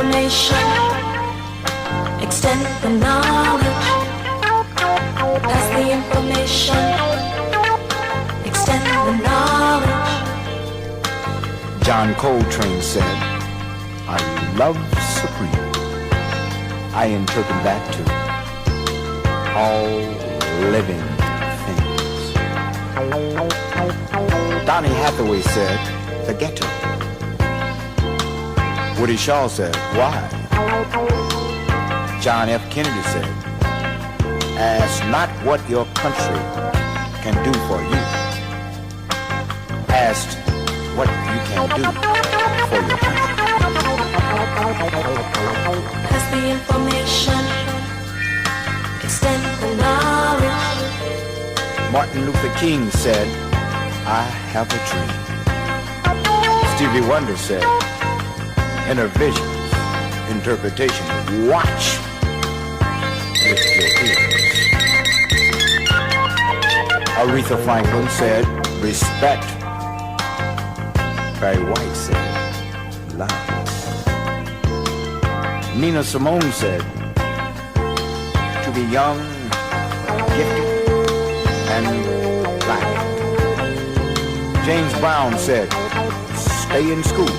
information, extend the knowledge. Pass the information, extend the knowledge. John Coltrane said, "I love supreme." I interpret that to all living things. Donny Hathaway said, "The ghetto." Woody Shaw said, "Why?" John F. Kennedy said, "Ask not what your country can do for you. Ask what you can do for your country." Pass the information, extend the knowledge. Martin Luther King said, "I have a dream." Stevie Wonder said, "Inner visions, interpretation, watch with your ears." Aretha Franklin said, "Respect." Barry White said, "Love." Nina Simone said, "To be young, gifted, and black." James Brown said, "Stay in school."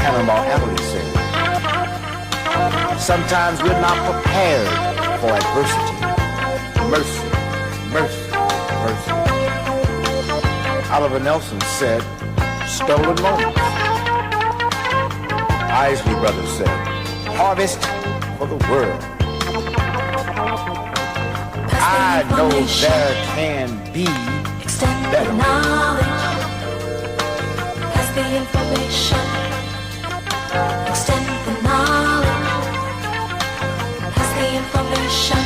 Cannonball Adderley said, "Sometimes we're not prepared for adversity. Mercy, mercy, mercy." Oliver Nelson said, "Stolen moments." Isley Brothers said, "Harvest for the world." I know there can be better. Pass the information, extend the knowledge. Pass the information.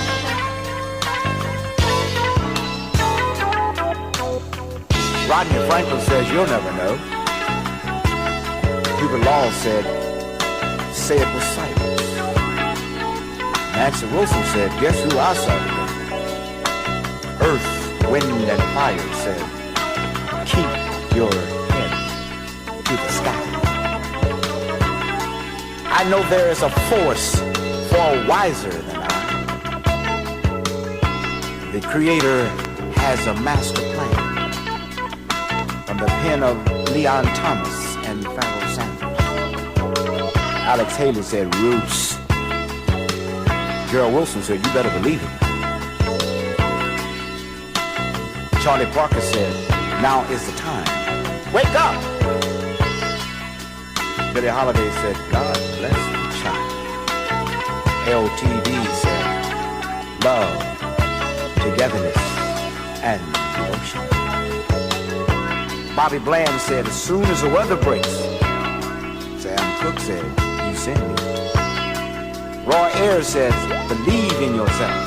Rodney Franklin says, "You'll never know." Hubert Law said, "Say it with silence." Nancy Wilson said, "Guess who I saw today?" Earth, Wind, and Fire said, "Keep your head to the sky." I know there is a force far wiser than I. The Creator has a master plan. From the pen of Leon Thomas and Pharoah Sanders. Alex Haley said, "Roots." Gerald Wilson said, "You better believe it." Charlie Parker said, "Now is the time. Wake up!" Billie Holiday said, "God bless the child." LTD said, "Love, togetherness, and devotion." Bobby Bland said, "As soon as the weather breaks." Sam Cooke said, "You send me." Roy Ayers says, "Believe in yourself."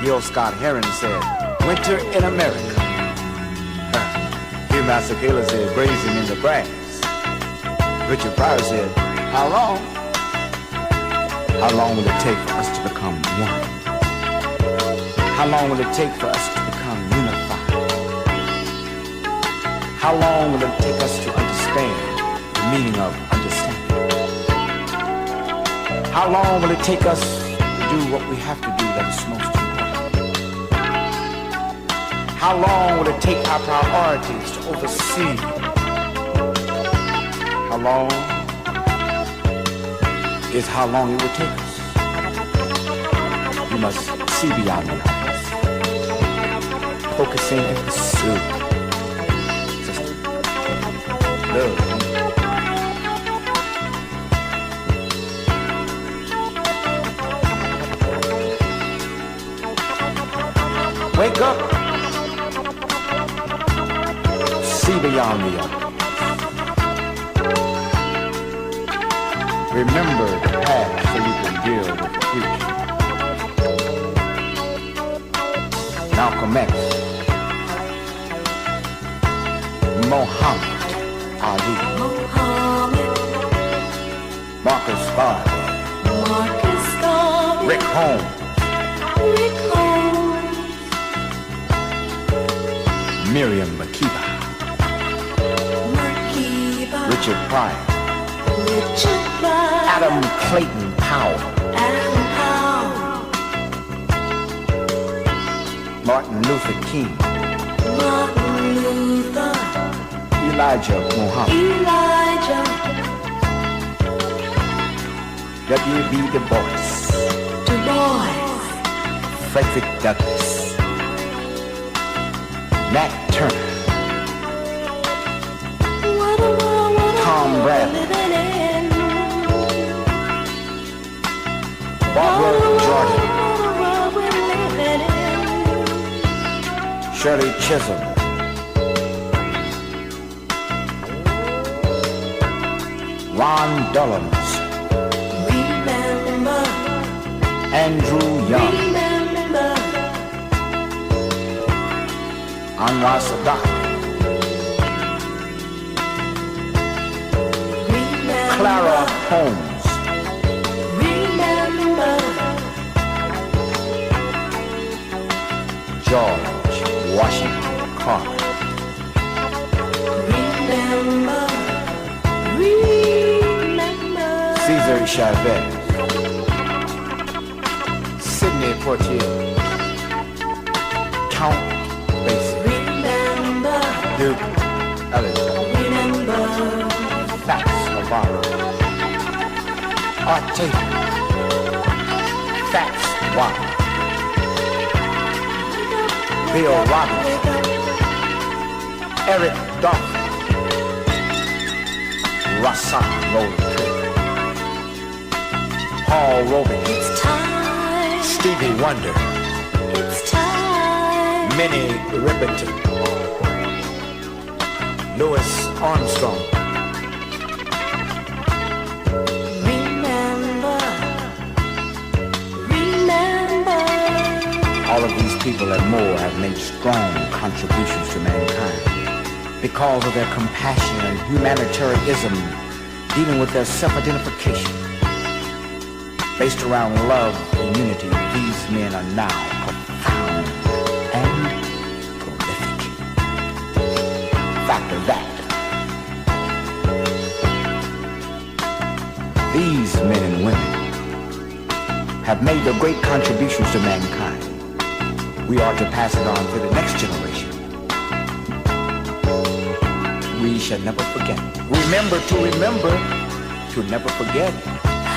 Gil Scott Heron said, "Winter in America." Hugh Masekela said, "Grazing in the grass." Richard Pryor said, "How long?" How long will it take for us to become one? How long will it take for us to become unified? How long will it take us to understand the meaning of understanding? How long will it take us to do what we have to do that is most important? How long will it take our priorities to oversee? How long is how long it will take us? We must see beyond the obvious, focusing and pursuing. Love. Wake up. See beyond the obvious. Remember the past so you can deal with the future. Malcolm X. Muhammad Ali. Marcus Garvey. Rick Holmes. Miriam Makeba. Richard Pryor, Richard Pryor, Adam Clayton Powell, Adam Powell, Martin Luther King, Martin Luther, Elijah Muhammad, Elijah, W.B. Du Bois, Du Bois, Frederick Douglass, Nat Turner, what a world, what a Tom world Bradley, we're living in. Barbara Jordan, What a world we're living in. Shirley Chisholm, Ron Dullums, Remember, Andrew Young, remember, Anwar Sadat, remember, Clara Holmes, remember, George Washington Carver, remember, remember, Cesar Chavez, Sidney Poitier, Count Basie, remember, Duke Ellington, remember, Fats Navarro, Art Tatum, Fats Watt, Bill Robinson, Eric Dolphin, Rasa Lowell, Paul Robeson, it's time, Stevie Wonder, it's time, Minnie Riperton, Louis Armstrong, remember, remember, all of these people and more have made strong contributions to mankind because of their compassion and humanitarianism, dealing with their self-identification. Based around love and unity, these men are now profound and prolific. Factor that. These men and women have made their great contributions to mankind. We are to pass it on to the next generation. We shall never forget. Remember to never forget.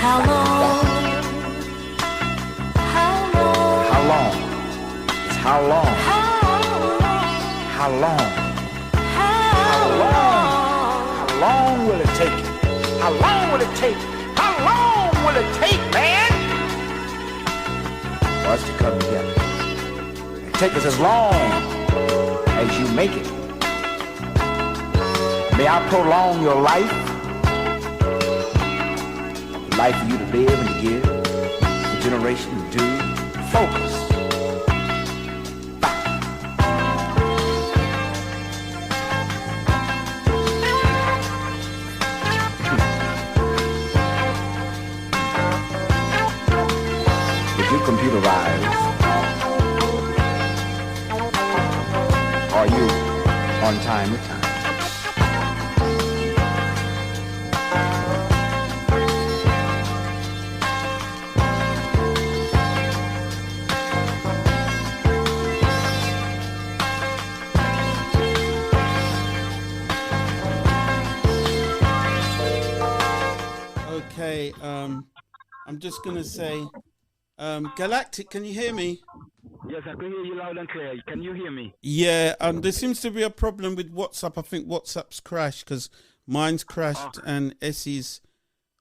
how long, how long, How long? It's how long? how How long? how long, How long will it take? How long will it take? How long will it take, man? For us to come together. It take us as long as you make it. May I prolong your life. Life for you to live and to give. The generation to do. Focus. Did you computerize? Are you on time with time? Okay, I'm just gonna say, Galactic, can you hear me? Yes, I can hear you loud and clear. Can you hear me? Yeah, there seems to be a problem with WhatsApp. I think WhatsApp's crashed because mine's crashed and Essie's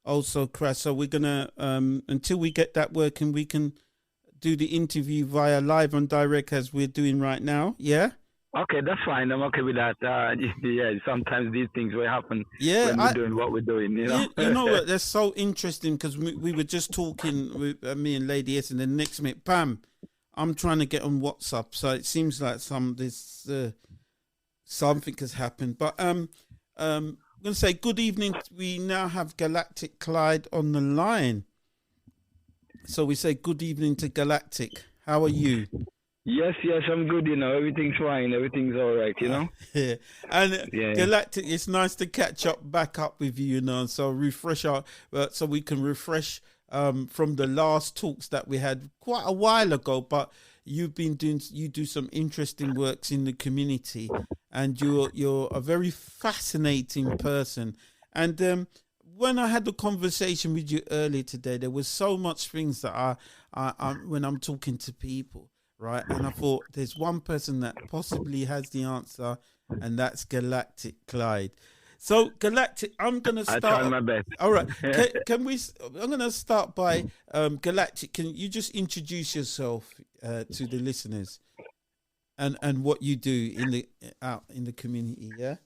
also crashed. So we're gonna, until we get that working, we can do the interview via live and direct as we're doing right now. Yeah. Okay, that's fine. I'm okay with that. Yeah, sometimes these things will happen Yeah, when we're doing what we're doing, you know? You know what? That's so interesting because we were just talking with me and Lady S, and then next minute, bam, I'm trying to get on WhatsApp. So it seems like something has happened. But I'm gonna say good evening. We now have Galactic Clyde on the line. So we say good evening to Galactic. How are you? Yes, yes, I'm good. Everything's fine. Everything's all right. Yeah. And Yeah. Galactic, it's nice to catch back up with you, and so refresh so we can refresh from the last talks that we had quite a while ago. But you do some interesting works in the community, and you're a very fascinating person. And when I had the conversation with you earlier today, there was so much things that I when I'm talking to people, right? And I thought there's one person that possibly has the answer, and that's Galactic Clyde. So Galactic, I'm gonna I try start. my best. All right, can we? I'm gonna start by Galactic. Can you just introduce yourself to the listeners and what you do in the out in the community? Yeah.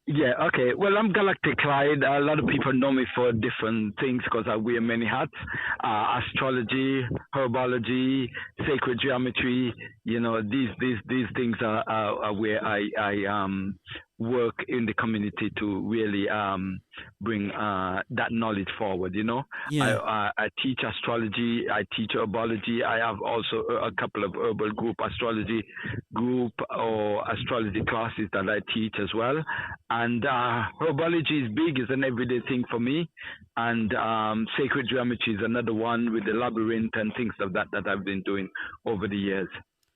Yeah, okay. Well, I'm Galactic Clyde. A lot of people know me for different things because I wear many hats. Astrology, herbology, sacred geometry. These things are where I work in the community to really bring that knowledge forward. Yeah. I teach astrology. I teach herbology. I have also a couple of herbal group or astrology classes that I teach as well. And herbology is big, is an everyday thing for me. And sacred geometry is another one with the labyrinth and things of that I've been doing over the years.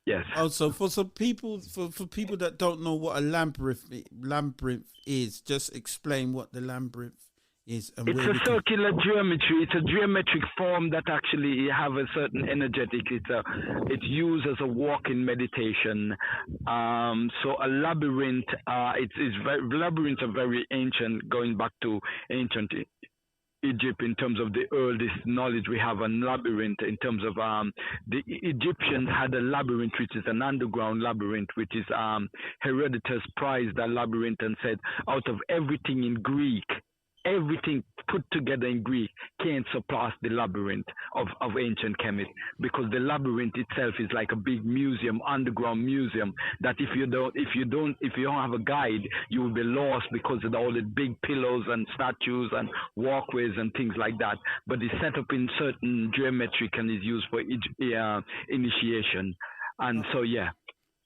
Yes. Also, for some people, for people that don't know what a labyrinth is, just explain what the labyrinth is and It's where a we can. circular geometry. It's a geometric form that actually have a certain energetic. It's used as a walk-in meditation. So a labyrinth. Labyrinths are very ancient, going back to ancient Egypt in terms of the earliest knowledge we have on labyrinth. In terms of the Egyptians had a labyrinth, which is an underground labyrinth, which is Herodotus prized that labyrinth and said, out of everything in Greek, everything put together in Greek can't surpass the labyrinth of ancient chemists, because the labyrinth itself is like a big museum, underground museum, that if you don't have a guide, you will be lost because of all the big pillars and statues and walkways and things like that. But it's set up in certain geometric and is used for initiation. And so yeah.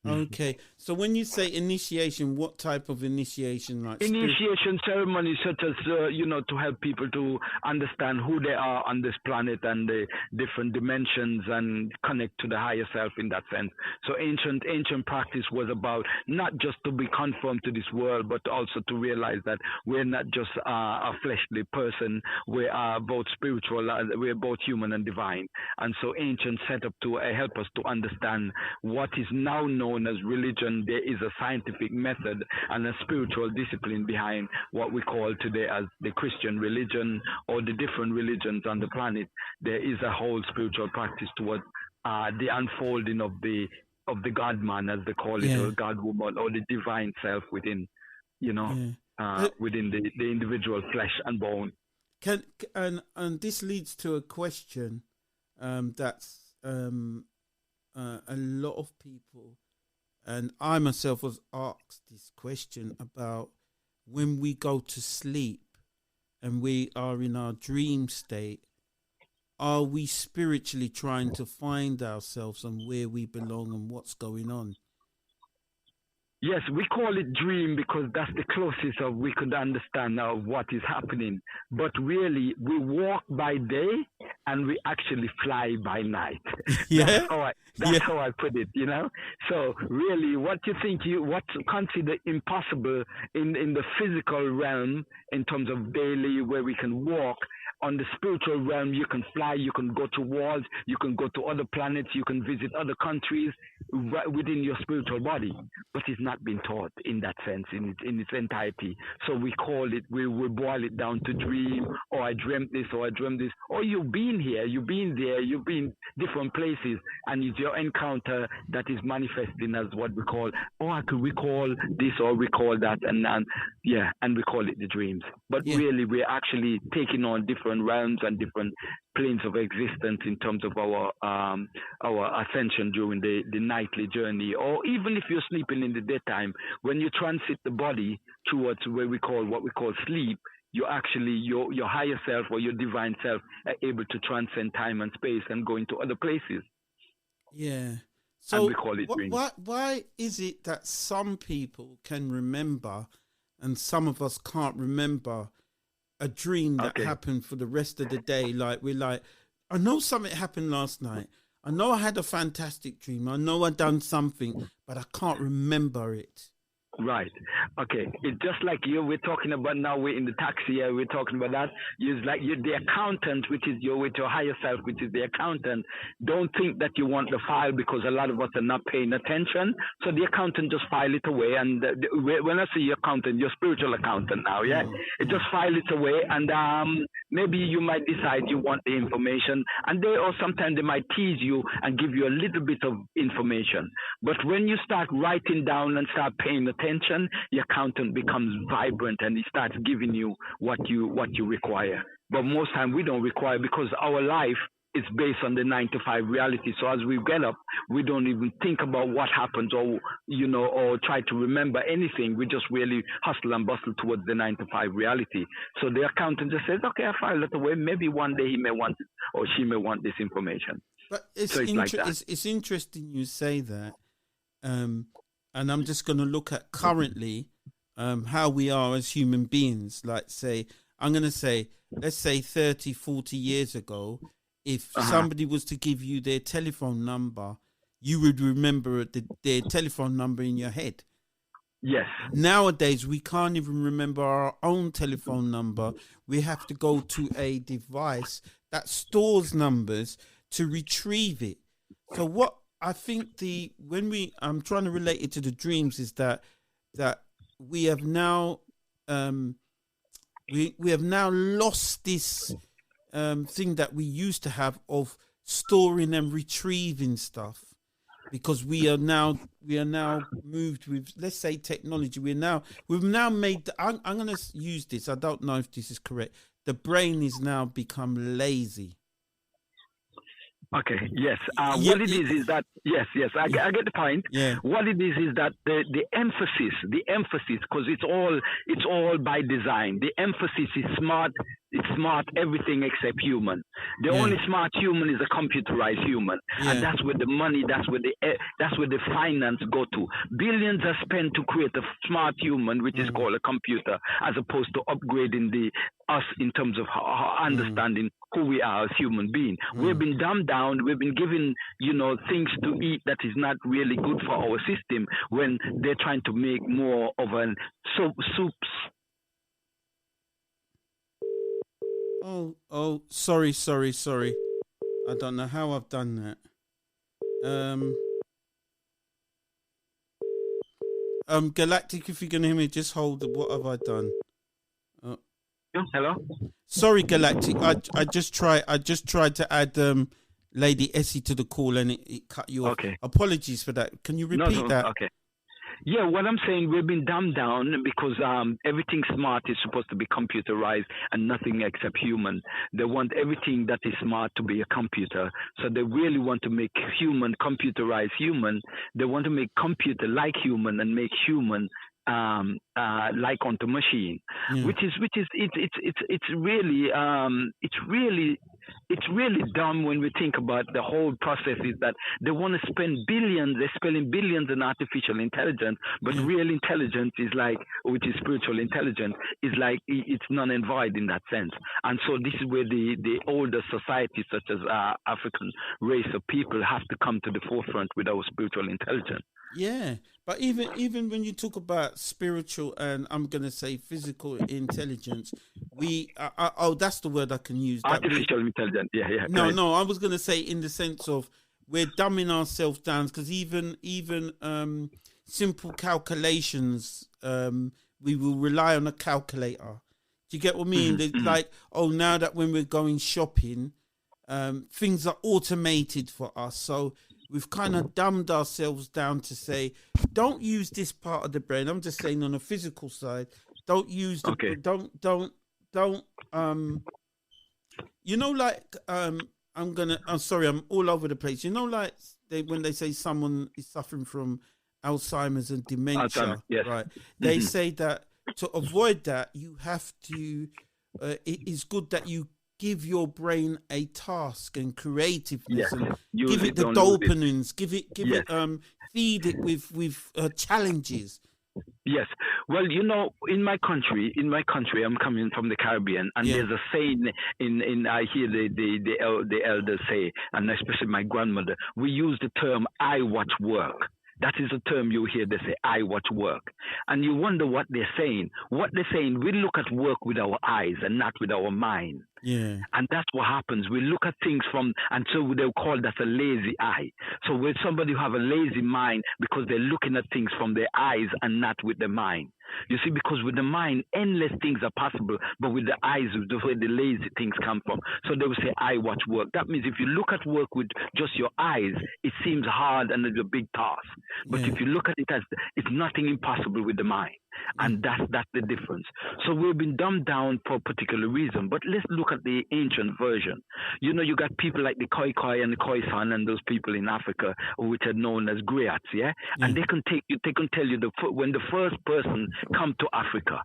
Okay, so when you say initiation, what type of initiation? Like Initiation ceremonies, such as to help people to understand who they are on this planet and the different dimensions and connect to the higher self in that sense. So ancient practice was about not just to be conformed to this world, but also to realize that we're not just a fleshly person. We are both spiritual. We're both human and divine. And so ancient set up to help us to understand what is now known as religion. There is a scientific method and a spiritual discipline behind what we call today as the Christian religion or the different religions on the planet. There is a whole spiritual practice towards the unfolding of the God man, as they call it, or God woman, or the divine self within, within the individual flesh and bone. And this leads to a question that's a lot of people, and I myself was asked this question about when we go to sleep and we are in our dream state, are we spiritually trying to find ourselves and where we belong and what's going on? Yes, we call it dream because that's the closest of we could understand of what is happening. But really, we walk by day and we actually fly by night. Yeah, That's how I put it. So really, what's considered impossible in the physical realm in terms of daily, where we can walk. On the spiritual realm, you can fly, you can go to walls, you can go to other planets, you can visit other countries within your spiritual body. But it's not been taught in that sense, in its entirety. So we call it, we boil it down to dream, or I dreamt this, or I dreamt this, or you've been here, you've been there, you've been different places, and it's your encounter that is manifesting as what we call, I could recall this or recall that, and we call it the dreams. But really, we're actually taking on different realms and different planes of existence in terms of our ascension during the nightly journey, or even if you're sleeping in the daytime, when you transit the body towards what we call sleep, you actually your higher self or your divine self are able to transcend time and space and go into other places. Yeah. So we call it dreams. why is it that some people can remember and some of us can't remember a dream that happened for the rest of the day? Like we're like, I know something happened last night. I know I had a fantastic dream. I know I done something, but I can't remember it. Right. Okay. It's just like we're talking about now. We're in the taxi. We're talking about that. It's like you're the accountant, which is with your higher self, which is the accountant. Don't think that you want the file because a lot of us are not paying attention. So the accountant just file it away. And when I say your accountant, your spiritual accountant now, yeah, it just file it away. And maybe you might decide you want the information, and or sometimes they might tease you and give you a little bit of information. But when you start writing down and start paying attention, your accountant becomes vibrant and he starts giving you what you require. But most time we don't require, because our life is based on the 9 to 5 reality. So as we get up, we don't even think about what happens or try to remember anything. We just really hustle and bustle towards the 9 to 5 reality. So the accountant just says, okay, I file it away. Maybe one day he may want it or she may want this information. But it's it's interesting you say that. And I'm just going to look at currently how we are as human beings. Like let's say 30, 40 years ago, if somebody was to give you their telephone number, you would remember their telephone number in your head. Yes. Nowadays, we can't even remember our own telephone number. We have to go to a device that stores numbers to retrieve it. So what I think I'm trying to relate it to the dreams is that we have now we have now lost this thing that we used to have of storing and retrieving stuff, because we are now moved with, let's say, technology. We've now made I'm going to use this. I don't know if this is correct. The brain is now become lazy. Okay. Yes. What it is that yes. I get the point. Yeah. What it is that the emphasis, because it's all by design. The emphasis is smart. It's smart everything except human. The only smart human is a computerized human, and that's where the money, that's where the finance go to. Billions are spent to create a smart human, which is called a computer, as opposed to upgrading us in terms of understanding who we are as human beings. We've been dumbed down. We've been given, things to eat that is not really good for our system, when they're trying to make more of an soup. Oh, sorry. I don't know how I've done that. Galactic, if you can hear me, just hold. What have I done? Hello? Sorry, Galactic. I just tried to add Lady Essie to the call, and it cut you off. Okay. Apologies for that. Can you repeat that? Okay. Yeah, what I'm saying, we've been dumbed down because everything smart is supposed to be computerized and nothing except human. They want everything that is smart to be a computer. So they really want to make human computerize human. They want to make computer like human and make human like onto machine, which is it's really dumb when we think about the whole process. Is that they want to spend billions, they're spending billions in artificial intelligence, but real intelligence is like, which is spiritual intelligence, is like it's none and void in that sense. And so this is where the older societies, such as African race of people, have to come to the forefront with our spiritual intelligence. Yeah, but even when you talk about spiritual and I'm going to say physical intelligence, that's the word I can use. Artificial intelligence, yeah. No, I was going to say in the sense of we're dumbing ourselves down, because even simple calculations, we will rely on a calculator. Do you get what I mean? Like, now that when we're going shopping, things are automated for us, so we've kind of dumbed ourselves down to say, don't use this part of the brain. I'm just saying on a physical side, don't use the don't I'm sorry, I'm all over the place. Like when they say someone is suffering from Alzheimer's and dementia, right? They say that to avoid that, you have to. It is good that you give your brain a task and creativeness, Yes. and Use give it it, the don't lose it. dopamines, give it Yes. feed it with challenges. Yes. Well, in my country, I'm coming from the Caribbean, and Yeah. there's a saying in I hear the elders say, and especially my grandmother, we use the term "I watch work." That is a term you hear they say, "I watch work," and you wonder what they're saying. What they're saying, we look at work with our eyes and not with our mind. Yeah. And that's what happens. We look at things and so they'll call that a lazy eye. So with somebody who have a lazy mind because they're looking at things from their eyes and not with the mind. You see, because with the mind, endless things are possible, but with the eyes, the where the lazy things come from. So they will say, "I watch work." That means if you look at work with just your eyes, it seems hard and it's a big task. But Yeah. if you look at it as it's nothing impossible with the mind. And that's the difference. So we've been dumbed down for a particular reason. But let's look at the ancient version. You got people like the Khoi and the Khoisan and those people in Africa, which are known as griots, yeah? And they can tell you when the first person come to Africa.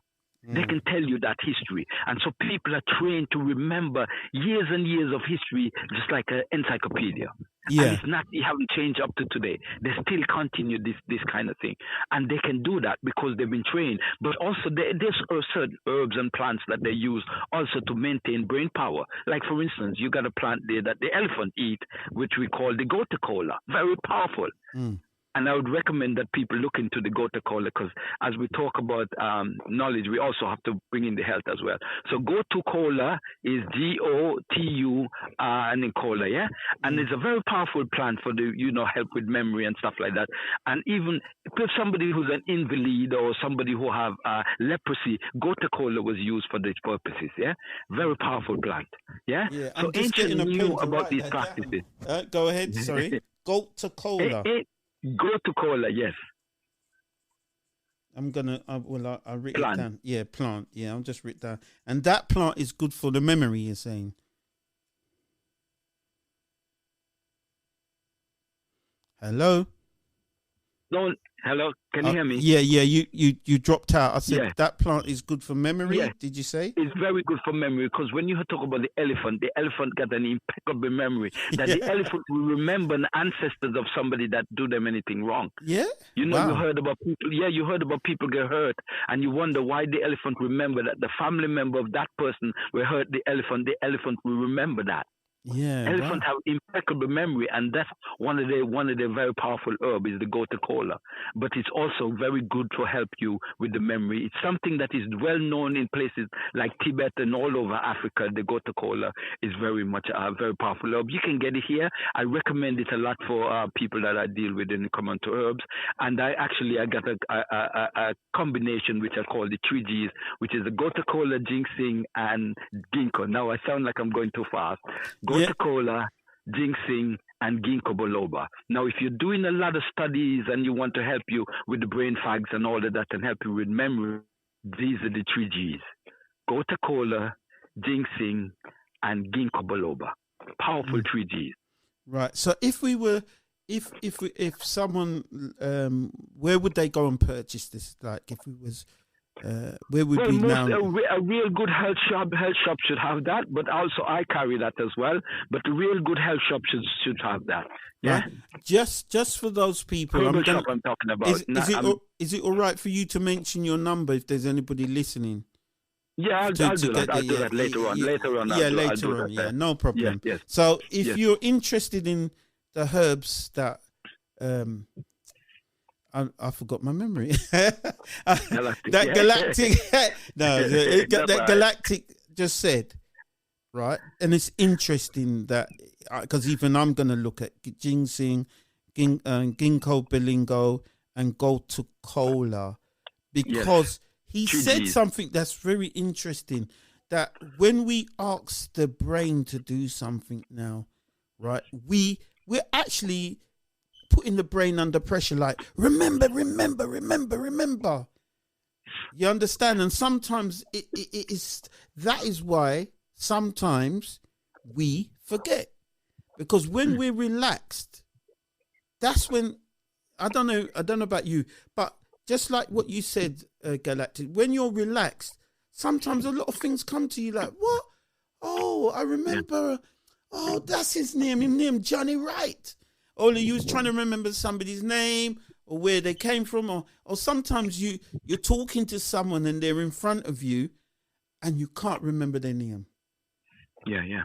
They can tell you that history. And so people are trained to remember years and years of history, just like an encyclopedia. Yeah. And it haven't changed up to today. They still continue this kind of thing. And they can do that because they've been trained. But also there's certain herbs and plants that they use also to maintain brain power. Like, for instance, you got a plant there that the elephant eat, which we call the gotu kola. Very powerful. And I would recommend that people look into the gotu kola, because as we talk about knowledge, we also have to bring in the health as well. So gotu kola is GOTU and then kola, yeah? And it's a very powerful plant for the, help with memory and stuff like that. And even if somebody who's an invalid or somebody who have leprosy, gotu kola was used for these purposes, yeah? Very powerful plant, yeah? Yeah. So I'm just getting ancient a knew pen to about write these that practices. down. Go ahead. Sorry. Gotu kola. Gotu kola, yes. I'm gonna. I'll write Plant. it down. Yeah, plant. Yeah, I'll just write down. And that plant is good for the memory. You're saying. Hello. Hello, can you hear me? Yeah. You dropped out. I said Yeah. that plant is good for memory. Yeah. Did you say? It's very good for memory, because when you talk about the elephant got an impeccable memory that the elephant will remember the ancestors of somebody that do them anything wrong. Yeah. You Wow. heard about people. Yeah, you heard about people get hurt, and you wonder why the elephant remember that the family member of that person will hurt the elephant. The elephant will remember that. Yeah. Elephants Wow. have impeccable memory, and that's one of the very powerful herb is the gotu kola. But it's also very good to help you with the memory. It's something that is well known in places like Tibet and all over Africa. The gotu kola is very much a very powerful herb. You can get it here. I recommend it a lot for people that I deal with when it comes to herbs. And I got a combination which I call the 3Gs, which is the gotu kola, ginseng, and ginkgo. Now I sound like I'm going too fast. Gotu kola, ginseng, and ginkgo biloba. Now, if you're doing a lot of studies and you want to help you with the brain fogs and all of that and help you with memory, these are the 3Gs. Gotu kola, ginseng, and ginkgo biloba. Powerful 3Gs. Right. So if someone, where would they go and purchase this? Like, if we was, where would we now? A real good health shop should have that, but also I carry that as well. But a real good health shop should have that. Yeah. Right. Just for those people, I'm talking about. Is it all right for you to mention your number if there's anybody listening? Yeah, I'll do that. I'll do that later on. Later on. Later on. Yeah, no problem. Yes. So if you're interested in the herbs that I forgot my memory. Galactic just said, right? And it's interesting that because even I'm going to look at ginseng, ginkgo bilingo, and gotu kola because he said something that's very interesting. That when we ask the brain to do something now, right? We're actually putting the brain under pressure, like remember. You understand? And sometimes it is. That is why sometimes we forget, because when we're relaxed, that's when I don't know about you, but just like what you said, Galactic, when you're relaxed, sometimes a lot of things come to you like, what? Oh, oh, I remember. Oh, that's his name. His name Johnny Wright. Only you was trying to remember somebody's name or where they came from, or sometimes you're talking to someone and they're in front of you, and you can't remember their name. Yeah, yeah.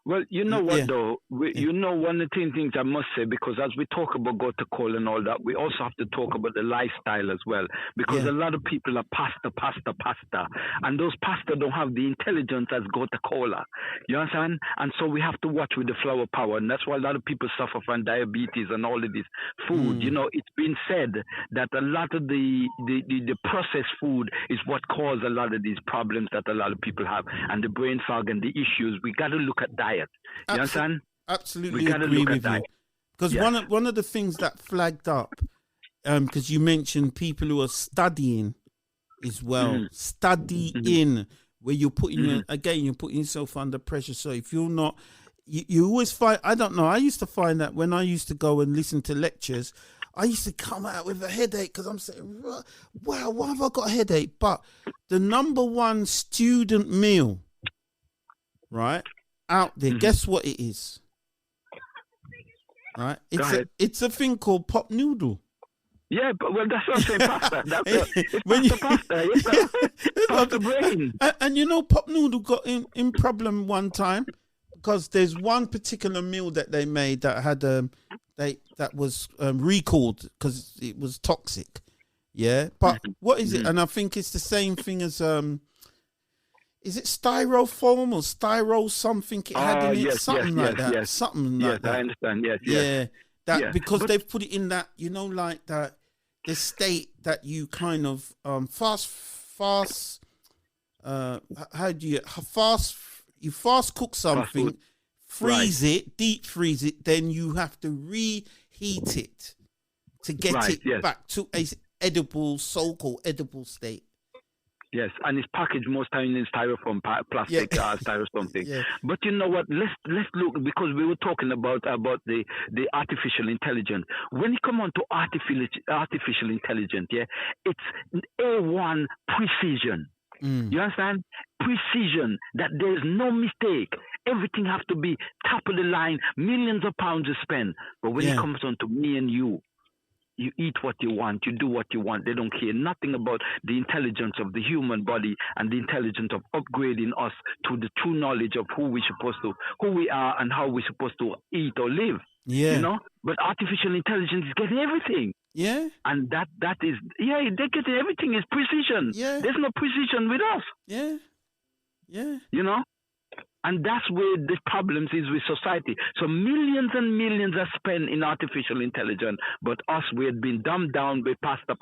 Well, you know what, Yeah. though? You know, one of the things I must say, because as we talk about go to coal and all that, we also have to talk about the lifestyle as well. Because Yeah. a lot of people are pasta. And those pasta don't have the intelligence as go to cola. You understand? And so we have to watch with the flower power. And that's why a lot of people suffer from diabetes and all of this food. You know, it's been said that a lot of the processed food is what causes a lot of these problems that a lot of people have. And the brain fog and the issues. We got to look at diet. You understand? Absolutely We gotta agree look at with you. that. Because Yeah. one of the things that flagged up, because you mentioned people who are studying as well, studying, where you're putting you're putting yourself under pressure. So if you're not, you always find, I don't know, I used to find that when I used to go and listen to lectures, I used to come out with a headache because I'm saying, wow, why have I got a headache? But the number one student meal, right, out there, guess what it is? Right? It's a thing called pop noodle. Yeah, but well, that's what I'm saying, pasta. It's When you- pasta. It's pasta brain. And you know, pop noodle got in problem one time because there's one particular meal that they made that had that was recalled because it was toxic. Yeah, but what is it? And I think it's the same thing as is it styrofoam or styro something it had in it? Yes, Something like that. yes. Something Yes, like that. I understand. Yes, Yeah, yes. that Yeah, because but- they've put it in that, you know, like that the state that you kind of fast how do you fast cook something, food. freeze it, deep freeze it, then you have to reheat it to get Right, it yes. back to a edible, so-called edible state. Yes, and it's packaged most time in styrofoam, plastic, styrofoam thing. Yeah. But you know what? Let's look, because we were talking about the artificial intelligence. When it comes on to artificial intelligence, yeah, it's A1 precision. You understand? Precision, that there is no mistake. Everything has to be top of the line. Millions of pounds to spend. But when it comes on to me and you eat what you want, you do what you want. They don't care nothing about the intelligence of the human body and the intelligence of upgrading us to the true knowledge of who we are and how we're supposed to eat or live. Yeah. You know? But artificial intelligence is getting everything. Yeah. And that is, they're getting everything is precision. Yeah. There's no precision with us. Yeah. Yeah. You know? And that's where the problems is with society. So millions and millions are spent in artificial intelligence, but us, we had been dumbed down with pasta.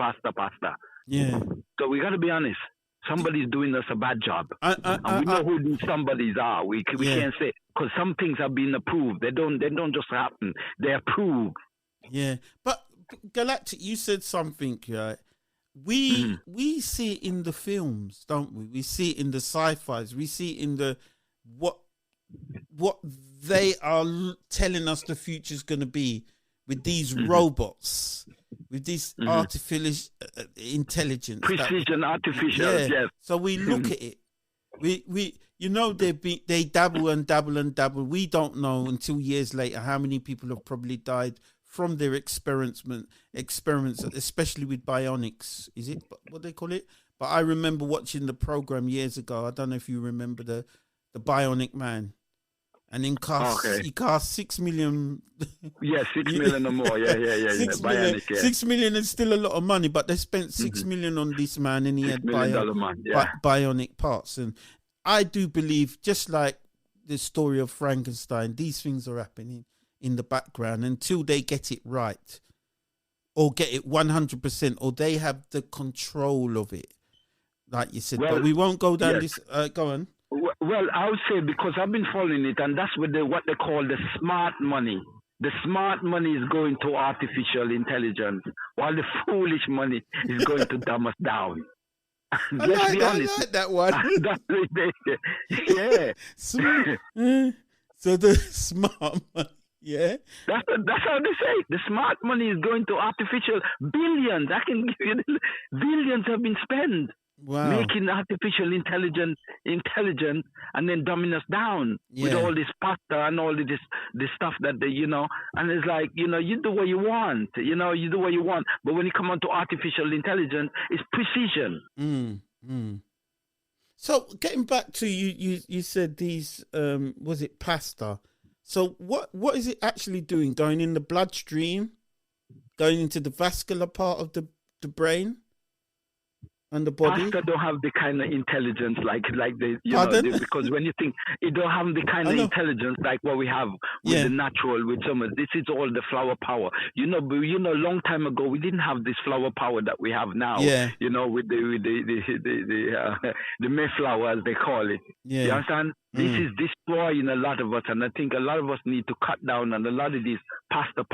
Yeah. So we got to be honest. Somebody's doing us a bad job. And we know who these somebodies are. We can't say, because some things have been approved. They don't just happen. They're approved. Yeah. But Galactic, you said something, right? We see it in the films, don't we? We see it in the sci-fis. We see it in the what they are telling us the future's going to be with these robots, with this artificial intelligence, Precision, artificial, yes. So we look at it. We you know they dabble and dabble and dabble. We don't know until years later how many people have probably died from their experiments, especially with bionics. Is it what they call it? But I remember watching the program years ago. I don't know if you remember the Bionic Man, and then he cost 6 million. Yeah, 6 million or more. Yeah. 6 million, Bionic, yeah. 6 million is still a lot of money, but they spent 6 million on this man, and he had $6 million man, yeah. bionic parts. And I do believe, just like the story of Frankenstein, these things are happening in the background until they get it right, or get it 100%, or they have the control of it, like you said. Well, but we won't go down yes. this. Go on. Well, I would say, because I've been following it, and that's what they call the smart money. The smart money is going to artificial intelligence, while the foolish money is going to dumb us down. Let's be honest. I like that one. Yeah. So the smart money, yeah. That's how they say it. The smart money is going to artificial billions. I can give you billions have been spent. Wow. making artificial intelligent, and then dumbing us down with Yeah. all this pasta and all this stuff that they, and it's like, you do what you want, you do what you want, but when you come on to artificial intelligence, it's precision. So getting back to you said these was it pasta? So what is it actually doing? Going in the bloodstream, going into the vascular part of the brain and the body? Pasta don't have the kind of intelligence like the because when you think it don't have the kind of intelligence like what we have with the natural, with some of this is all the flower power. But a long time ago we didn't have this flower power that we have now. Yeah. With the Mayflower, as they call it. Yeah. You understand? This is destroying a lot of us, and I think a lot of us need to cut down on a lot of these pasta,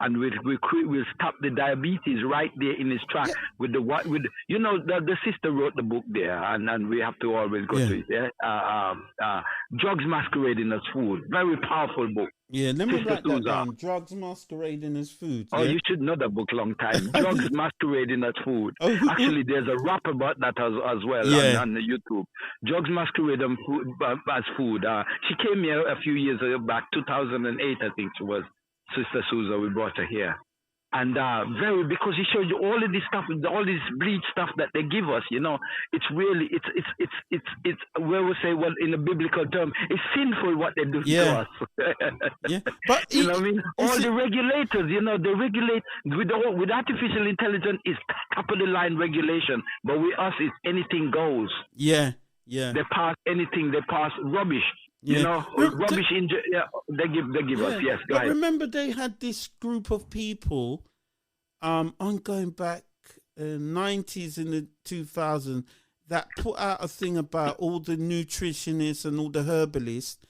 and we'll stop the diabetes right there in its track with the sister wrote the book there, and we have to always go to it. Yeah, drugs masquerading as food, very powerful book. Yeah, let me Sister write that Susan. down. Drugs masquerading as food. Oh, you should know that book long time. Drugs masquerading as food. Actually, there's a rap about that as well on the YouTube. Drugs masquerading as food. She came here a few years back, 2008, I think it was. Sister Susan, we brought her here. And because he showed you all of this stuff, all this bleach stuff that they give us, it's really, it's where we say, well, in a biblical term, it's sinful what they do to us. Yeah, but you know what I mean? All the regulators, they regulate with artificial intelligence is top of the line regulation, but with us, it's anything goes. Yeah. They pass anything, they pass rubbish. Rubbish they give us. Yes, but guys. remember, they had this group of people, I'm going back 90s and the 2000s, that put out a thing about all the nutritionists and all the herbalists.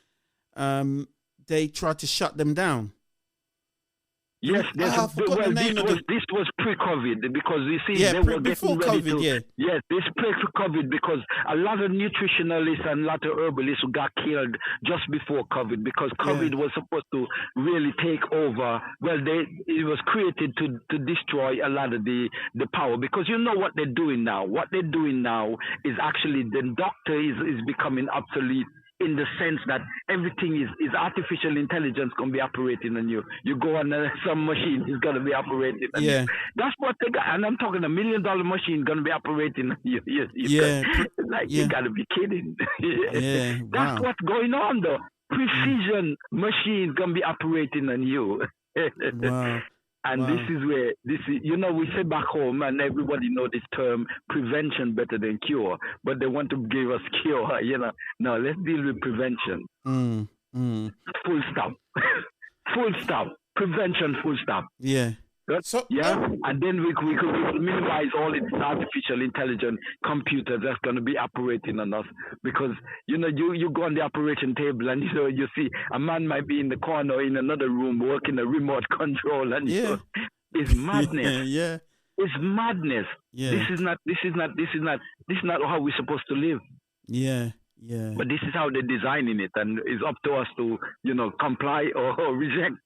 They tried to shut them down. Yes, this was pre-COVID, because you see they were before getting ready COVID. Yes, this pre-COVID, because a lot of nutritionalists and a lot of herbalists who got killed just before COVID, because COVID was supposed to really take over. Well, it was created to destroy a lot of the power, because you know what they're doing now. What they're doing now is actually the doctor is becoming obsolete, in the sense that everything is artificial intelligence going to be operating on you. You go on some machine is going to be operating on you. That's what they got. And I'm talking $1 million machine going to be operating on you. You got to be kidding. That's what's going on, though. Precision machine going to be operating on you. Wow. And this is where we say back home, and everybody know this term, prevention better than cure, but they want to give us cure, No, let's deal with prevention. Full stop. Full stop. Prevention, full stop. Yeah. And then we could minimize all this artificial intelligence computer that's going to be operating on us, because you go on the operation table and you see a man might be in the corner in another room working a remote control, and it's madness. It's madness. This is not how we're supposed to live. But this is how they're designing it, and it's up to us to comply or reject.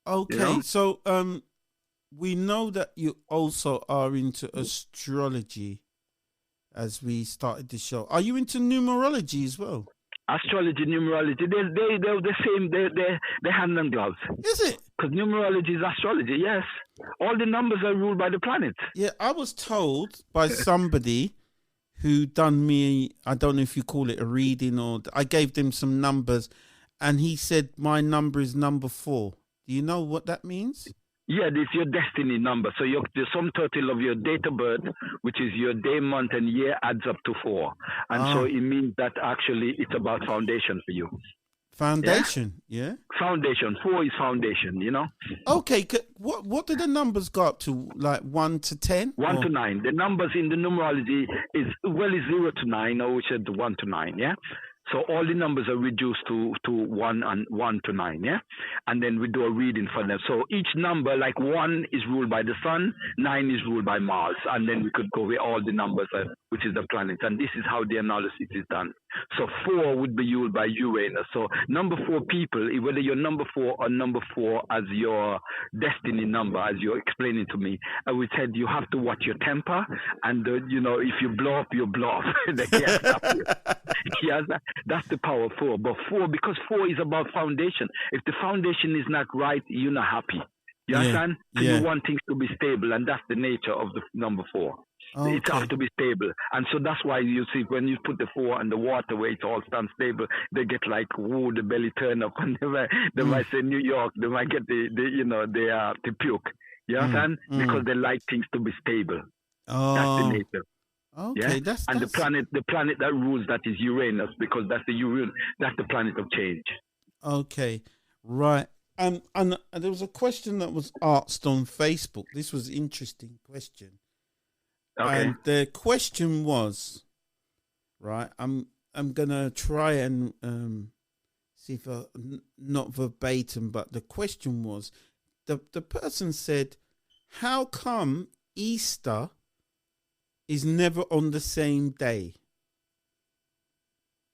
Okay, so we know that you also are into astrology, as we started the show. Are you into numerology as well? Astrology, numerology, they're the same. They're hand and gloves. Is it? Because numerology is astrology. Yes, all the numbers are ruled by the planets. Yeah, I was told by somebody who done me, I don't know if you call it a reading, or I gave them some numbers, and he said my number is number 4. Do you know what that means? Yeah, it's your destiny number. So the sum total of your date of birth, which is your day, month, and year, adds up to 4. And so it means that actually it's about foundation for you. Foundation, yeah? Foundation. 4 is foundation, Okay, what do the numbers go up to? Like 1 to 10? 1 to 9. The numbers in the numerology is 0 to 9, or we said 1 to 9, yeah? So all the numbers are reduced to 1 to 9, yeah? And then we do a reading for them. So each number, like 1 is ruled by the sun, 9 is ruled by Mars. And then we could go with all the numbers, which is the planets. And this is how the analysis is done. So 4 would be ruled by Uranus. So number 4 people, whether you're number 4 or number 4 as your destiny number, as you're explaining to me, I would say you have to watch your temper. And, if you blow up, you blow up. They can't stop you. Yeah, that's the power of 4. But 4, because 4 is about foundation. If the foundation is not right, you're not happy. You understand? So you want things to be stable, and that's the nature of the number 4. Okay. It has to be stable. And so that's why you see when you put the 4 on the water where it all stands stable, they get like, whoa, the belly turn up, and they might say New York, they might get the puke. You understand? Because they like things to be stable. Oh. That's the nature. Okay, yeah? that's the planet that rules that is Uranus, because that's the planet of change. Okay, right. And there was a question that was asked on Facebook. This was an interesting question. Okay. And the question was, right, I'm gonna try and see if not verbatim, but the question was, the person said, how come Easter is never on the same day?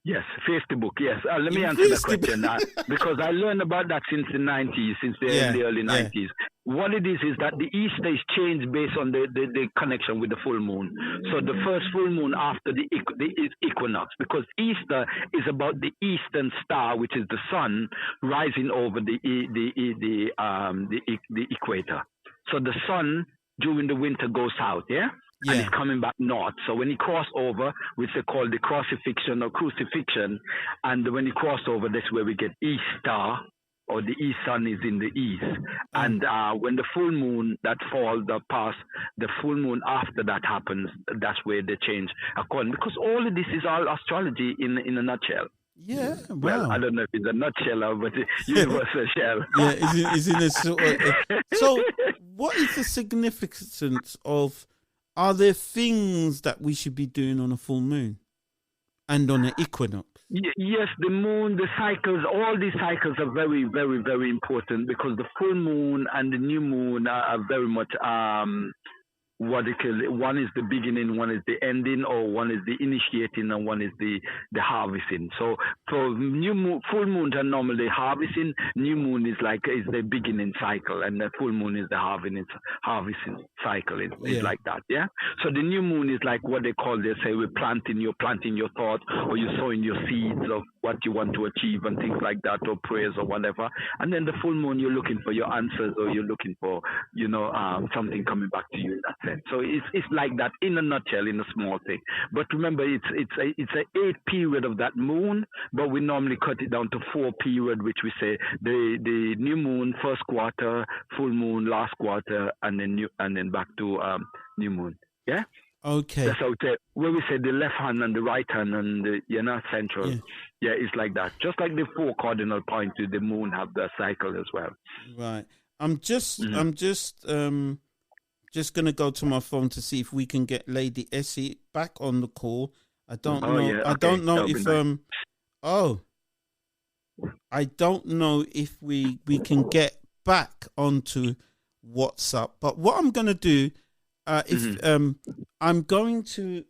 Yes, Facebook, yes. Let me answer the question because I learned about that since the 90s, since the early 90s. What it is that the Easter is changed based on the connection with the full moon. So the first full moon after the equinox, because Easter is about the eastern star, which is the sun, rising over the equator. So the sun during the winter goes south, yeah? And it's coming back north. So when he crossed over, which they call the crucifixion, and when he crossed over, that's where we get Easter, or the east sun is in the east. And when the full moon that falls past, the full moon after that happens, that's where they change according. Because all of this is all astrology in a nutshell. Yeah, wow. Well, I don't know if it's a nutshell, but it's universal shell. Yeah, is in a sort of, so what is the significance of? Are there things that we should be doing on a full moon and on an equinox? Yes, the moon, the cycles, all these cycles are very, very, very important, because the full moon and the new moon are very much what they call it. One is the beginning, one is the ending, or one is the initiating, and one is the harvesting. So new moon, full moons are normally harvesting. New moon is the beginning cycle, and the full moon is the harvesting cycle. It's like that, yeah. So the new moon is like what they call, they say, you're planting your thought, or you're sowing your seeds of what you want to achieve and things like that, or prayers or whatever. And then the full moon, you're looking for your answers, or you're looking for something coming back to you in that sense. So it's like that in a nutshell, in a small thing. But remember, it's an 8 period of that moon, but we normally cut it down to 4 period, which we say the new moon, first quarter, full moon, last quarter, and then back to new moon. Yeah. Okay. That's how we say, where we say the left hand and the right hand and the central. Yeah, it's like that. Just like the 4 cardinal points to the moon have the cycle as well. Right. I'm just going to go to my phone to see if we can get Lady Essie back on the call. I don't know. Yeah, okay. I don't know if nice. I don't know if we can get back onto WhatsApp. But what I'm going to do, I'm going to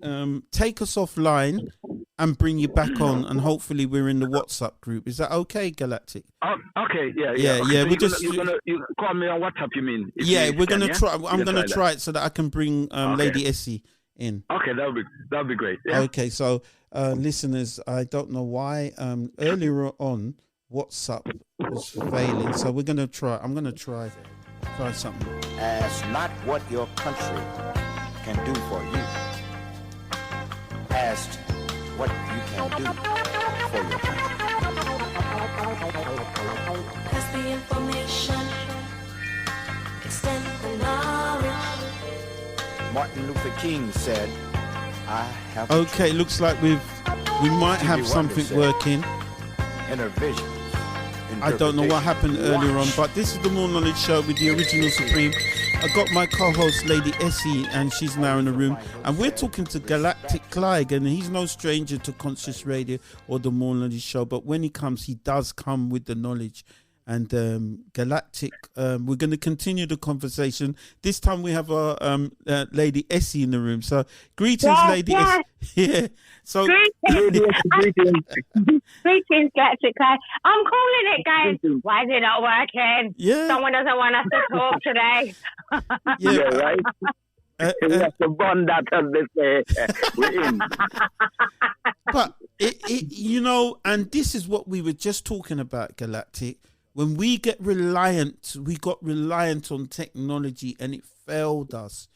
take us offline and bring you back on, and hopefully we're in the WhatsApp group. Is that okay, Galactic? Okay, yeah. Okay. So you're gonna call me on WhatsApp, you mean? We're gonna try. I'm gonna try it so that I can bring Lady Essie in. Okay, that'll be great. Yeah. Okay, so listeners, I don't know why earlier on WhatsApp was failing, so we're gonna try. I'm gonna try something. Ask not what your country can do for you. Ask what you can do for your country. Pass the information, extend the knowledge. Martin Luther King said, I have a Okay, looks like we might have something working. inner vision I don't know what happened earlier on, but this is the More Knowledge Show with the original Supreme. I got my co-host, Lady Essie, and she's now in the room. And we're talking to Galactic Clyde, and he's no stranger to Conscious Radio or the More Knowledge Show. But when he comes, he does come with the knowledge. And Galactic, we're going to continue the conversation. This time we have our Lady Essie in the room. So greetings, Lady Essie. Yeah. So greetings, Galactic Clyde. I'm calling it, guys. Why is it not working? Yeah. Someone doesn't want us to talk today. Yeah, right. We have to burn that as they say. We're in. But you know, and this is what we were just talking about, Galactic. When we got reliant on technology, and it failed us.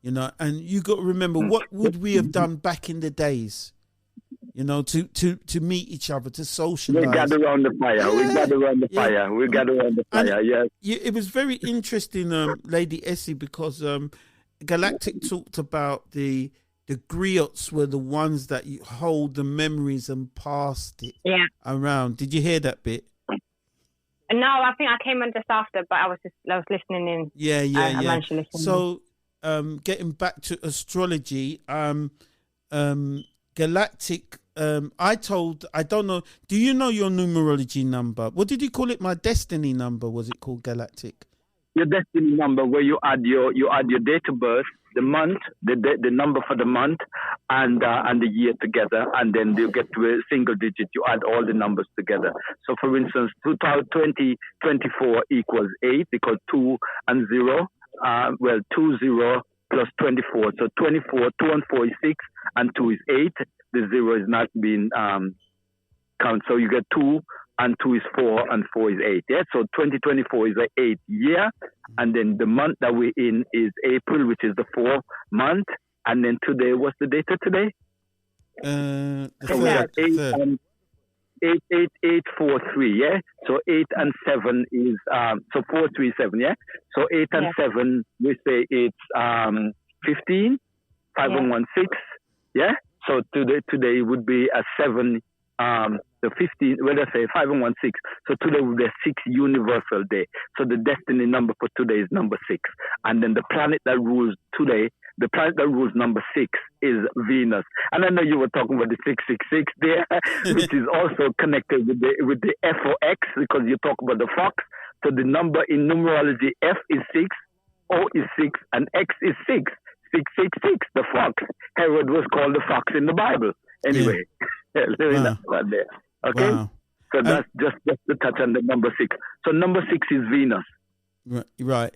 You know, and you got to remember, what would we have done back in the days? You know, to meet each other, to socialize. We got around the fire. Yeah. We got around the fire. We got around the fire. Yes. It was very interesting, Lady Essie, because Galactic talked about the griots were the ones that you hold the memories and passed it around. Did you hear that bit? No, I think I came in just after, but I was listening in. Yeah. I managed to listen. So, getting back to astrology, Galactic. I don't know. Do you know your numerology number? What did you call it? My destiny number. Was it called Galactic? Your destiny number, where you add your date of birth, the month, the number for the month, and the year together, and then you get to a single digit. You add all the numbers together. So, for instance, 2024 equals 8 because 2 and 0. 20 plus 24. So 24, 2 and 4 is 6, and 2 is 8. The 0 is not being counted. So you get 2 and 2 is 4 and 4 is 8. Yeah. So 2024 is the 8th year, and then the month that we're in is April, which is the 4th month. And then today, what's the date of today? The so we have 843, yeah? So 8 and 7 is, so 437, yeah? So 8 and 7, we say it's 15, 5 and 1, 6, yeah? So today would be a 7, the 15, well, let's say 5 and 1, 6. So today would be a 6 universal day. So the destiny number for today is number 6. And then the planet that rules today, the planet that rules number 6 is Venus. And I know you were talking about the 666 there, which is also connected with the FOX, because you talk about the fox. So the number in numerology, F is 6, O is 6, and X is 6. 666, the fox. Herod was called the fox in the Bible. Anyway, right there. Okay? Wow. So that's just to touch on the number 6. So number 6 is Venus. Right.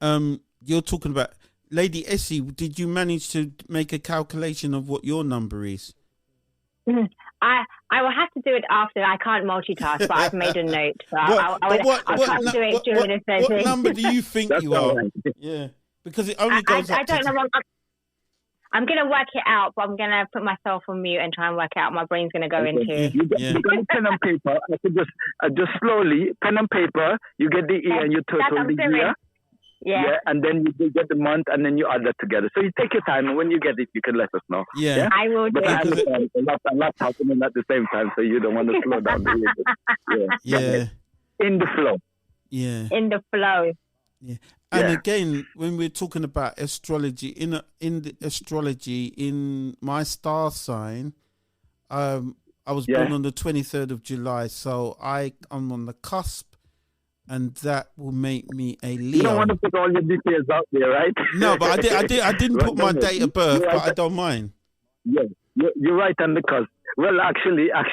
You're talking about Lady Essie. Did you manage to make a calculation of what your number is? I will have to do it after. I can't multitask, but I've made a note. So I'll try to do it during the session. What number do you think you are? Right. Yeah, because it only goes up I don't know. I'm going to work it out, but I'm going to put myself on mute and try and work out what my brain's going to go into. You get pen and paper. I could just slowly, pen and paper, you get the year and you total the year. Yeah, and then you get the month, and then you add that together. So you take your time, and when you get it, you can let us know. Yeah? I will do. But I understand a lot happening at the same time, so you don't want to slow down. Yeah. In the flow. Yeah. In the flow. Yeah. And again, when we're talking about astrology, in the astrology, in my star sign, I was born on the 23rd of July, so I'm on the cusp. And that will make me a Leo. You don't want to put all your details out there, right? No, but I didn't put my date of birth, but I don't mind. Yeah, you're right on the cusp. Well, actually, I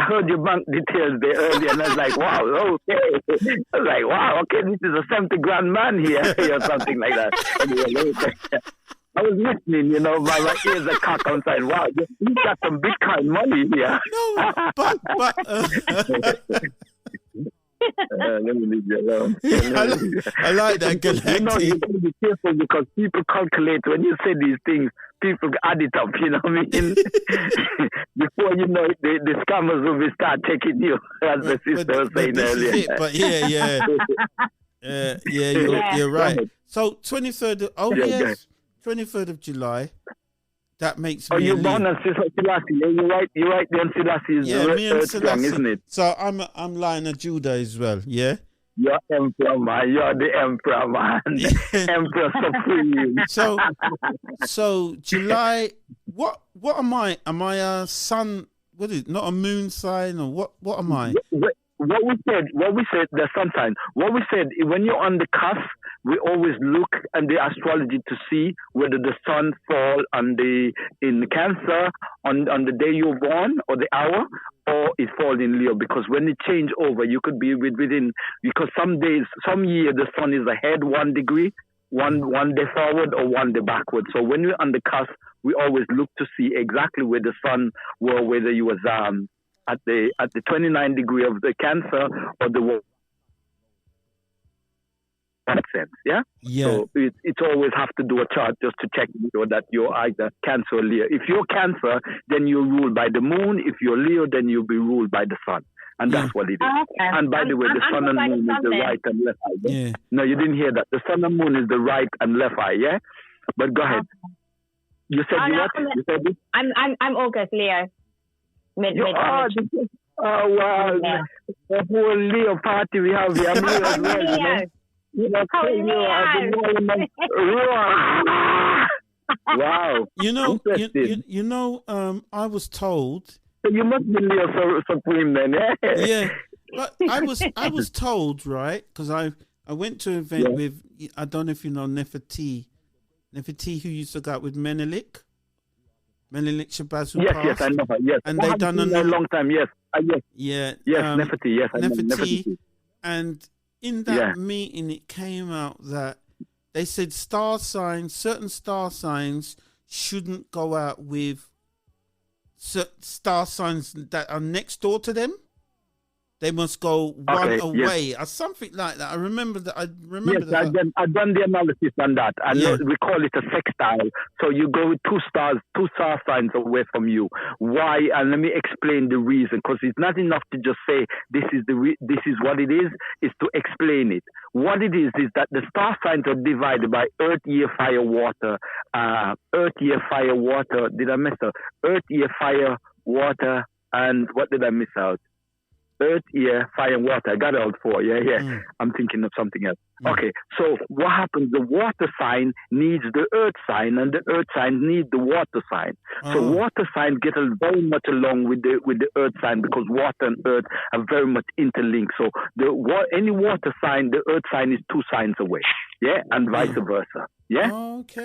heard your bank details there earlier, and I was like, wow, okay. I was like, wow, okay, this is a 70 grand man here, or something like that. Anyway, I was listening, my ears are cocked outside. Wow, you got some Bitcoin money here. No, but let me leave you alone. I like that, Galactic. You got to be careful because people calculate when you say these things. People add it up, you know what I mean? Before you know it, the scammers will start checking you, as the sister was saying earlier. But you're right. So 23rd. 23rd of July. that makes Oh, me. you're born on Selassie. Yeah, you're right. Then Selassie is me and Earth strong, isn't it? So I'm line of Judah as well. Yeah. You're emperor, man. You're the emperor, man. Emperor supreme. So July. What am I? Am I a sun? What is it? Not a moon sign or what? What am I? What we said, the sun sign. What we said, when you're on the cusp, we always look at the astrology to see whether the sun fall in Cancer on the day you're born or the hour, or it falls in Leo. Because when it change over, you could be within. Because some year the sun is ahead 1 degree, one day forward or 1 day backward. So when we're on the cusp, we always look to see exactly where the sun were, whether you was at the 29 degree of the Cancer or the that sense, yeah. So it's always have to do a chart just to check that you're either Cancer or Leo. If you're Cancer, then you're ruled by the moon. If you're Leo, then you'll be ruled by the sun. And that's what it is. Oh, okay. And by the way, the sun and moon is the right and left eye. Yeah. No, you didn't hear that. The sun and moon is the right and left eye, yeah? But go ahead. You said You said this? I'm August, Leo. Mid. Oh, wow. Yeah. The whole Leo party we have here. I'm Leo as well, you know? Wow. You know, I was told. So you must be Leo Supreme then, yeah? Yeah. But I was told, right? Because I went to an event with, I don't know if you know Nefertiti, who used to go out with Menelik Shabazz, who passed. Yes, I know her, yes. And they done a long time, yes. Yeah. Yes, Nefertiti, yes. Nefertiti. And in that meeting, it came out that they said certain star signs shouldn't go out with star signs that are next door to them. They must go one away or something like that. I remember that. Yes, I've done the analysis on that. And we call it a sextile. So you go with two star signs away from you. Why? And let me explain the reason. Because it's not enough to just say this is what it is. It's to explain it. What it is that the star signs are divided by earth, year, fire, water. Earth, year, fire, water. Did I miss out? Earth, year, fire, water. And what did I miss out? Earth, air, fire, and water. I got all four. Yeah. I'm thinking of something else. Okay, so what happens? The water sign needs the earth sign, and the earth sign needs the water sign. So water sign get very much along with the earth sign because water and earth are very much interlinked. So any water sign, the earth sign is 2 signs away. Yeah, and vice versa. Yeah,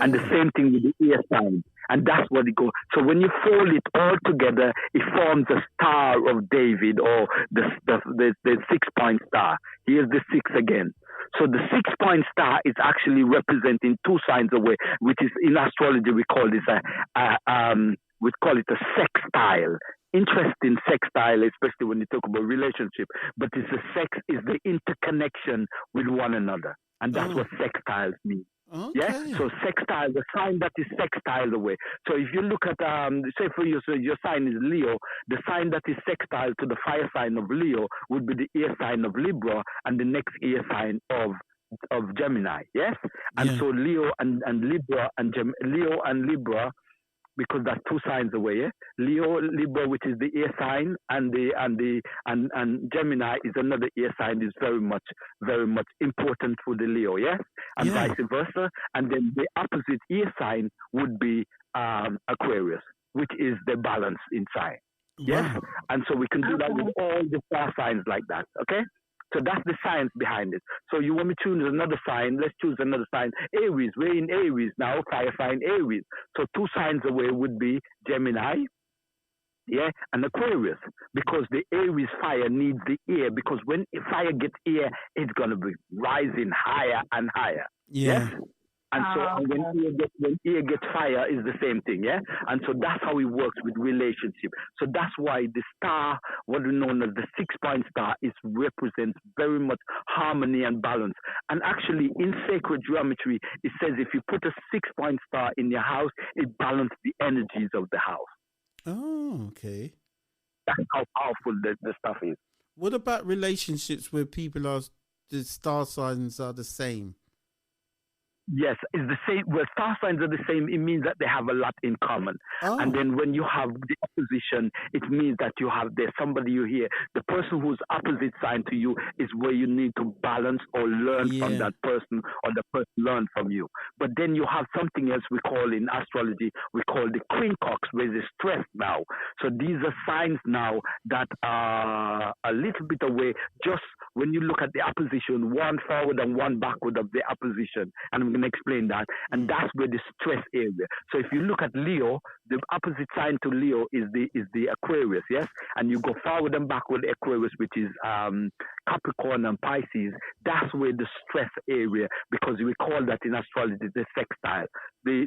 and the same thing with the air sign. And that's what it goes. So when you fold it all together, it forms a Star of David, or the 6-point star. Here's the 6 again. So the 6-point star is actually representing 2 signs away, which is in astrology we call this a sextile. Interesting sextile, especially when you talk about relationship. But it's the sex is the interconnection with one another, and that's what sextiles mean. Okay. Yeah, so sextile, the sign that is sextile away. So if you look at, say for you, so your sign is Leo, the sign that is sextile to the fire sign of Leo would be the air sign of Libra, and the next air sign of Gemini. Yes, and so Leo and Libra Leo and Libra, because that's 2 signs away. Yeah? Leo, Libra, which is the air sign, and Gemini is another air sign. Is very much important for the Leo. Yes, and vice versa. And then the opposite air sign would be Aquarius, which is the balance in sign. Yes, and so we can do that with all the star signs like that. Okay. So that's the science behind it. So you want me to choose another sign? Let's choose another sign. Aries. We're in Aries now. Fire sign Aries. So 2 signs away would be Gemini, and Aquarius. Because the Aries fire needs the air. Because when fire gets air, it's gonna be rising higher and higher. Yes. And so when air gets fire is the same thing, And so that's how it works with relationship. So that's why the star, what we know as the 6-point star, represents very much harmony and balance. And actually in sacred geometry, it says if you put a 6-point star in your house, it balances the energies of the house. Oh, okay. That's how powerful the stuff is. What about relationships where the star signs are the same? Yes, it's the same. Well, star signs are the same. It means that they have a lot in common. Oh. And then when you have the opposition, it means that there's somebody you hear. The person who's opposite sign to you is where you need to balance or learn from that person, or the person learn from you. But then you have something else we call in astrology, we call the quincunx, where there's stress now. So these are signs now that are a little bit away. Just when you look at the opposition, one forward and one backward of the opposition. And I'm going to explain that. And that's where the stress area. So if you look at Leo, the opposite sign to Leo is the Aquarius, yes? And you go forward and backward Aquarius, which is Capricorn and Pisces. That's where the stress area, because we call that in astrology the sextile, the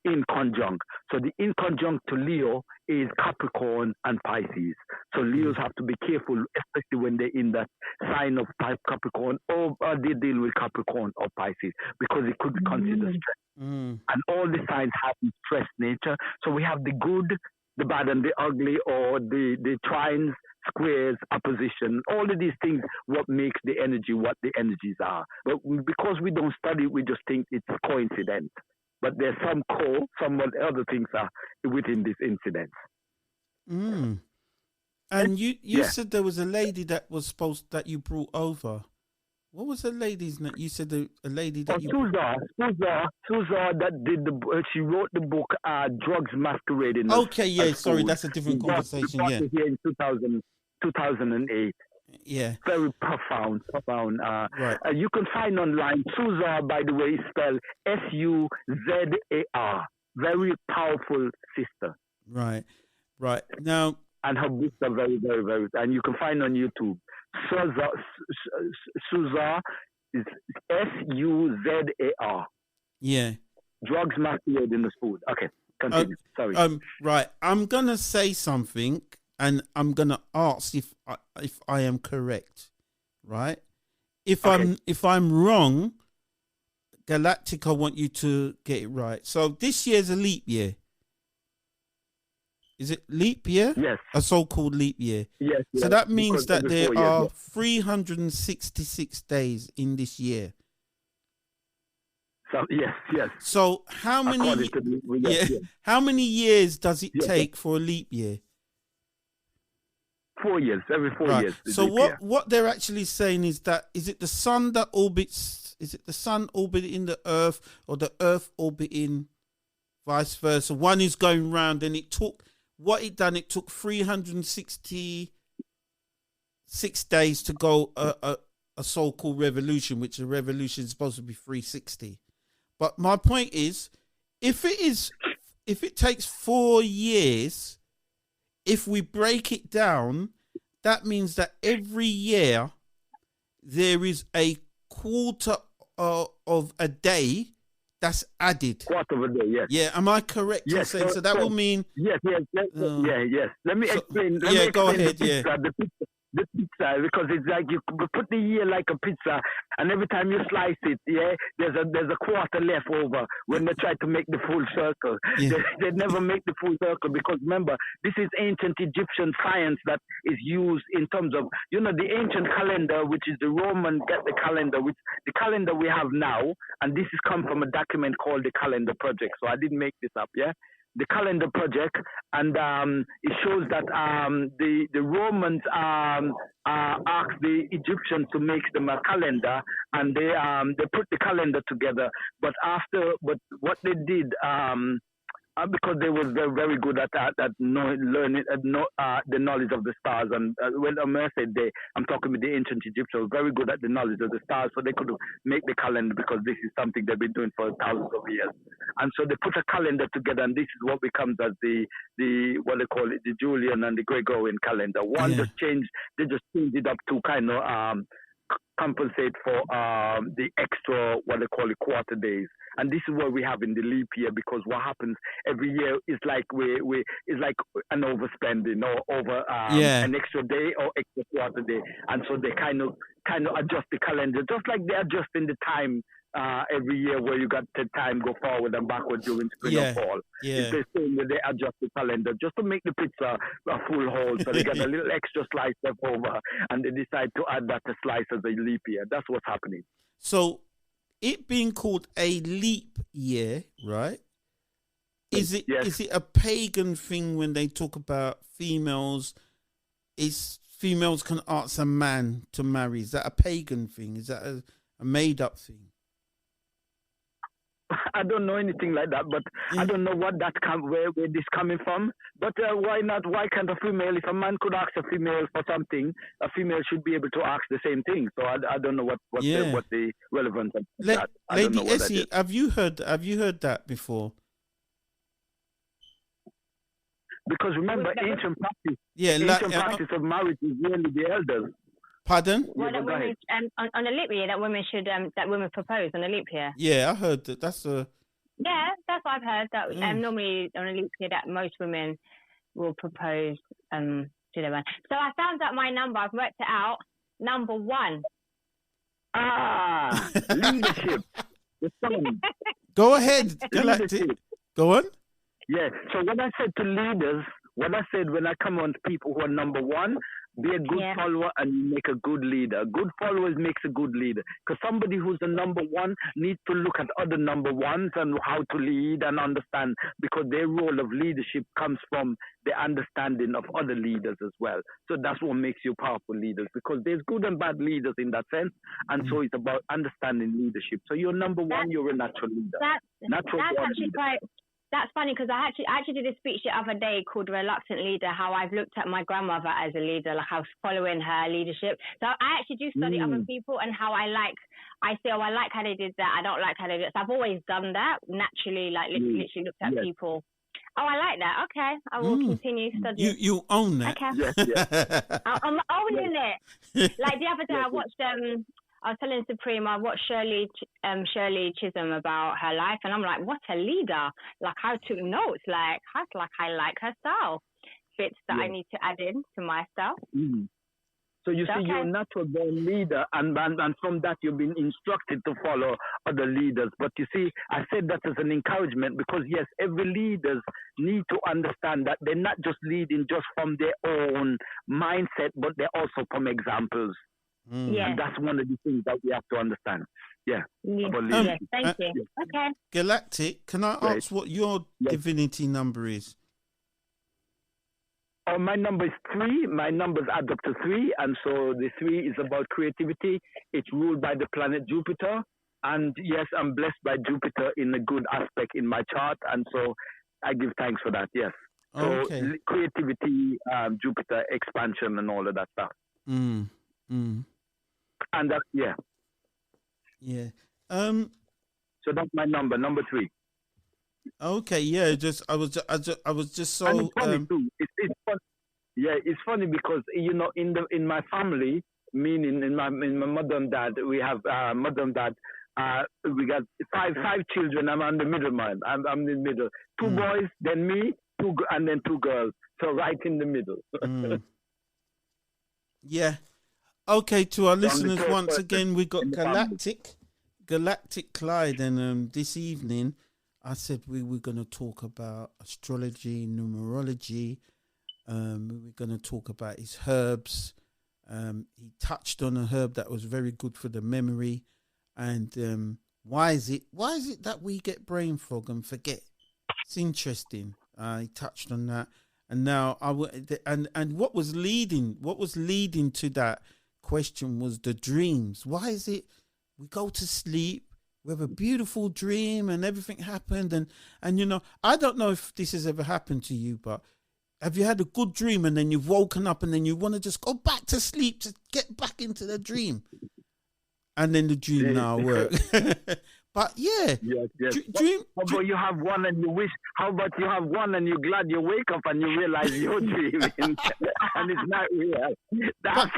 in conjunct. So the in conjunct to Leo is Capricorn and Pisces. So Leos have to be careful, especially when they're in that sign of type Capricorn, or they deal with Capricorn or Pisces, because it could be considered stress. And all the signs have stress nature. So we have the good, the bad, and the ugly, or the trines, squares, opposition, all of these things, what makes the energy what the energies are. But because we don't study, we just think it's coincidence. But there's some other things are within this incident. And you said there was a lady that you brought over. What was the lady's name? You said a lady that Suza, that did she wrote the book Drugs Masquerading. Okay, yeah, sorry, that's a different conversation. Yeah, here in 2008. Yeah, very profound. Right. You can find online. Suza, by the way, is spelled Suzar. Very powerful sister. Right now. And her books are very, very, very. And you can find on YouTube. Suza is Suzar. Yeah. Drugs masquerading as food. Okay, continue. Sorry. Right. I'm gonna say something, and I'm gonna ask if I am correct. Right. If I'm wrong, Galactic, I want you to get it right. So this year's a leap year. Is it leap year? Yes. A so-called leap year. Yes. So that means that there are 366 days in this year. So, yes. So how many? How many years does it take for a leap year? 4 years. Every 4 years. So what they're actually saying is that is it the sun that orbits? Is it the sun orbiting the Earth, or the Earth orbiting vice versa? One is going round, and it took. What it done, it took 366 days to go a so-called revolution, which a revolution is supposed to be 360. But my point is, if it takes 4 years, if we break it down, that means that every year there is a quarter of a day that's added. Quarter of a day, yes. Yeah, am I correct in saying so? That will mean... Yes. Let me explain. Go ahead, The pizza, because it's like you put the year like a pizza, and every time you slice it, there's a quarter left over when they try to make the full circle. Yeah. They never make the full circle, because remember, this is ancient Egyptian science that is used in terms of, the ancient calendar, which is the Roman calendar, which the calendar we have now, and this has come from a document called the Calendar Project. So I didn't make this up, the Calendar Project, and it shows that the Romans asked the Egyptians to make them a calendar, and they put the calendar together. But what they did, because they were very, very good at learning the knowledge of the stars. And when I say they, I'm talking with the ancient Egyptians, very good at the knowledge of the stars, so they could make the calendar, because this is something they've been doing for thousands of years. And so they put a calendar together, and this is what becomes as the what they call it, the Julian and the Gregorian calendar. They just changed it up to kind of compensate for the extra, what they call it, quarter days. And this is what we have in the leap year, because what happens every year is like it's like an overspending, or over an extra day or extra quarter day. And so they kind of adjust the calendar, just like they adjust in the time every year, where you got the time go forward and backward during spring or fall. It's the same way they adjust the calendar just to make the pizza a full whole, so they got a little extra slice left over, and they decide to add that a slice as a leap year. That's what's happening. So it being called a leap year, right? Is it Yes. is it a pagan thing when they talk about females? Is females can ask a man to marry? Is that a pagan thing? Is that a made up thing? I don't know anything like that, but I don't know what where this coming from. But why not? Why can't a female? If a man could ask a female for something, a female should be able to ask the same thing. So I don't know what the relevance of that. Lady Essie, have you heard that before? Because remember, ancient practice of marriage is really the elders. Pardon? Well, that women, on a leap year, that women should that women propose on a leap year. Yeah, I heard that. That's a. Yeah, that's what I've heard. That normally on a leap year, that most women will propose to their man. So I found out my number. I've worked it out. Number 1. Leadership. The sun. Go ahead, Galactic. Go on. Yes. So what I said to leaders, what I said when I come on to people who are number 1. Be a good follower and you make a good leader. Good followers makes a good leader. Because somebody who's the number 1 needs to look at other number 1s and how to lead and understand, because their role of leadership comes from the understanding of other leaders as well. So that's what makes you powerful leaders, because there's good and bad leaders in that sense. And so it's about understanding leadership. So you're number 1, you're a natural leader. That's actually quite... That's funny, because I actually did a speech the other day called Reluctant Leader, how I've looked at my grandmother as a leader, like I was following her leadership. So I actually do study other people and how I say, I like how they did that, I don't like how they did it. So I've always done that naturally, like literally looked at people. Oh, I like that. Okay, I will continue studying. You own that. Okay. Yes. I'm owning it. Like the other day I watched... I was telling Supreme, I watched Shirley Chisholm about her life, and I'm like, what a leader. Like, I took notes. Like, I like her style. Bits that I need to add in to my style. So you see, you're a natural born leader, and from that you've been instructed to follow other leaders. But you see, I said that as an encouragement, because yes, every leaders need to understand that they're not just leading just from their own mindset, but they're also from examples. Yeah. And that's one of the things that we have to understand. Yeah. Thank you. Okay. Galactic, can I ask what your divinity number is? Oh, my number is 3. My numbers add up to 3. And so the 3 is about creativity. It's ruled by the planet Jupiter. And yes, I'm blessed by Jupiter in a good aspect in my chart. And so I give thanks for that. Yes. So creativity, Jupiter, expansion, and all of that stuff. And that's so that's my number 3. Okay, yeah. I was just so. And it's funny too. It's fun. Yeah, it's funny because in my family, meaning in my mother and dad, we have mother and dad. We got five children. I'm the middle man. I'm in the middle. 2 boys, then me, 2 and then 2 girls. So right in the middle. Yeah. Okay, to our listeners, once again, we got Galactic Clyde, and this evening, I said we were going to talk about astrology, numerology. We were going to talk about his herbs. He touched on a herb that was very good for the memory, and why is it that we get brain fog and forget? It's interesting. He touched on that, and now and what was leading to that question was the dreams. Why is it we go to sleep, we have a beautiful dream and everything happened, and I don't know if this has ever happened to you, but have you had a good dream and then you've woken up and then you want to just go back to sleep to get back into the dream, and then the dream now work? But yes. Dream. How about you have one and you wish? How about you have one and you're glad you wake up and you realize you're dreaming and it's not real? That's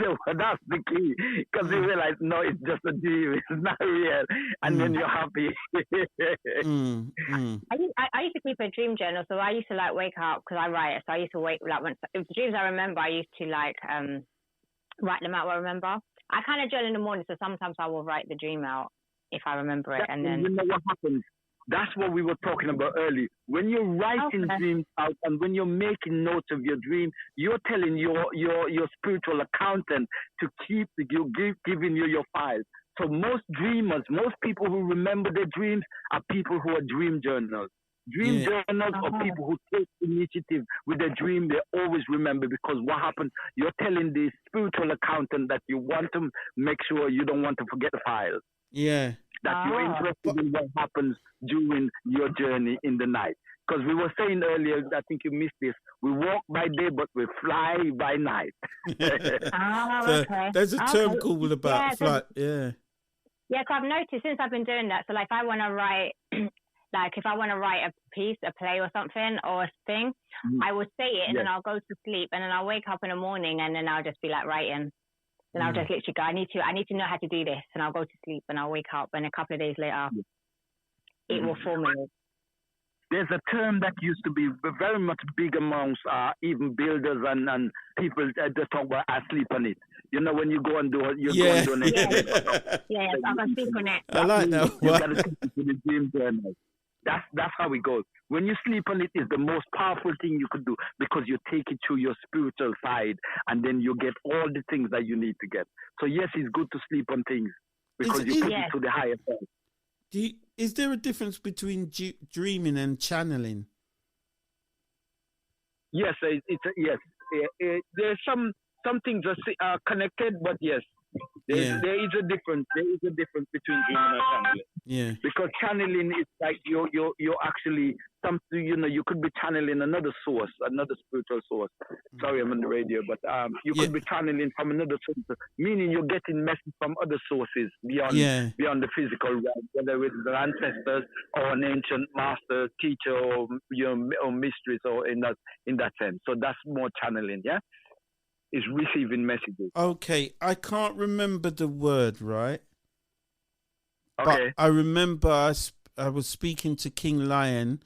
the key, because you realize no, it's just a dream. It's not real, and then you're happy. I used to keep a dream journal, so I used to wake up because I write. So I used to wake if the dreams I remember, I used to write them out. I remember. I kind of journal in the morning, so sometimes I will write the dream out if I remember it, and then you know what happens. That's what we were talking about earlier. When you're writing dreams out and when you're making notes of your dream, you're telling your spiritual accountant to keep giving you your files. So most dreamers, most people who remember their dreams are people who are dream journals. Dream Yeah. journals are people who take initiative with their dream. They always remember, because what happened, you're telling the spiritual accountant that you want to make sure you don't want to forget the files, Yeah. that you're interested in what happens during your journey in the night. Because we were saying earlier, I think you missed this, we walk by day, but we fly by night. So Okay. there's a term Okay. called about flight. Yeah. Yeah, so I've noticed since I've been doing that. So like, if I want to write, like if I want to write a piece, a play or something or a thing, I will say it and then I'll go to sleep and then I'll wake up in the morning and then I'll just be like writing. Then I'll just literally go, I need to know how to do this, and I'll go to sleep and I'll wake up and a couple of days later, it will formulate. There's a term that used to be very much big amongst even builders and people that talk about I sleep on it. You know, when you go and do it, you go and do it. Yeah, I can speak on it. I like that You one. got to take it to the dream journal. That's how it goes. When you sleep on it, is the most powerful thing you could do, because you take it to your spiritual side and then you get all the things that you need to get. So yes, it's good to sleep on things because you put it to the higher side. Is there a difference between dreaming and channeling? Yes, yes. There's some things are connected, but yes, there is a difference. There is a difference between dreaming and channeling. Yeah. Because channeling is like you're actually something. You know, you could be channeling another source, another spiritual source. Sorry, I'm on the radio, but you could be channeling from another source, meaning you're getting messages from other sources beyond the physical realm, whether it's the ancestors or an ancient master, teacher, or or mistress, or in that sense. So that's more channeling. Yeah. Is receiving messages. Okay, I can't remember the word, right? Okay. But I remember I was speaking to King Lion,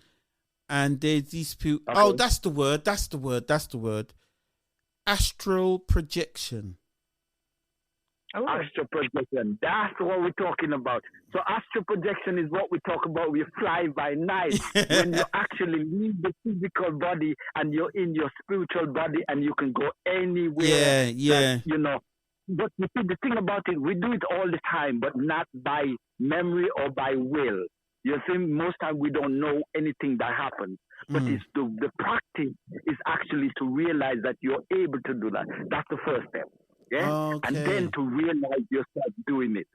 and there's these people. Okay. Oh, that's the word. That's the word. Astral projection. Oh. Astral projection. That's what we're talking about. So astral projection is what we talk about. We fly by night when you actually leave the physical body and you're in your spiritual body and you can go anywhere. Yeah. You know. But you see, the thing about it, we do it all the time, but not by memory or by will. You see, most time we don't know anything that happens. But it's the practice is actually to realize that you're able to do that. That's the first step. Yeah, okay. And then to realize yourself doing it.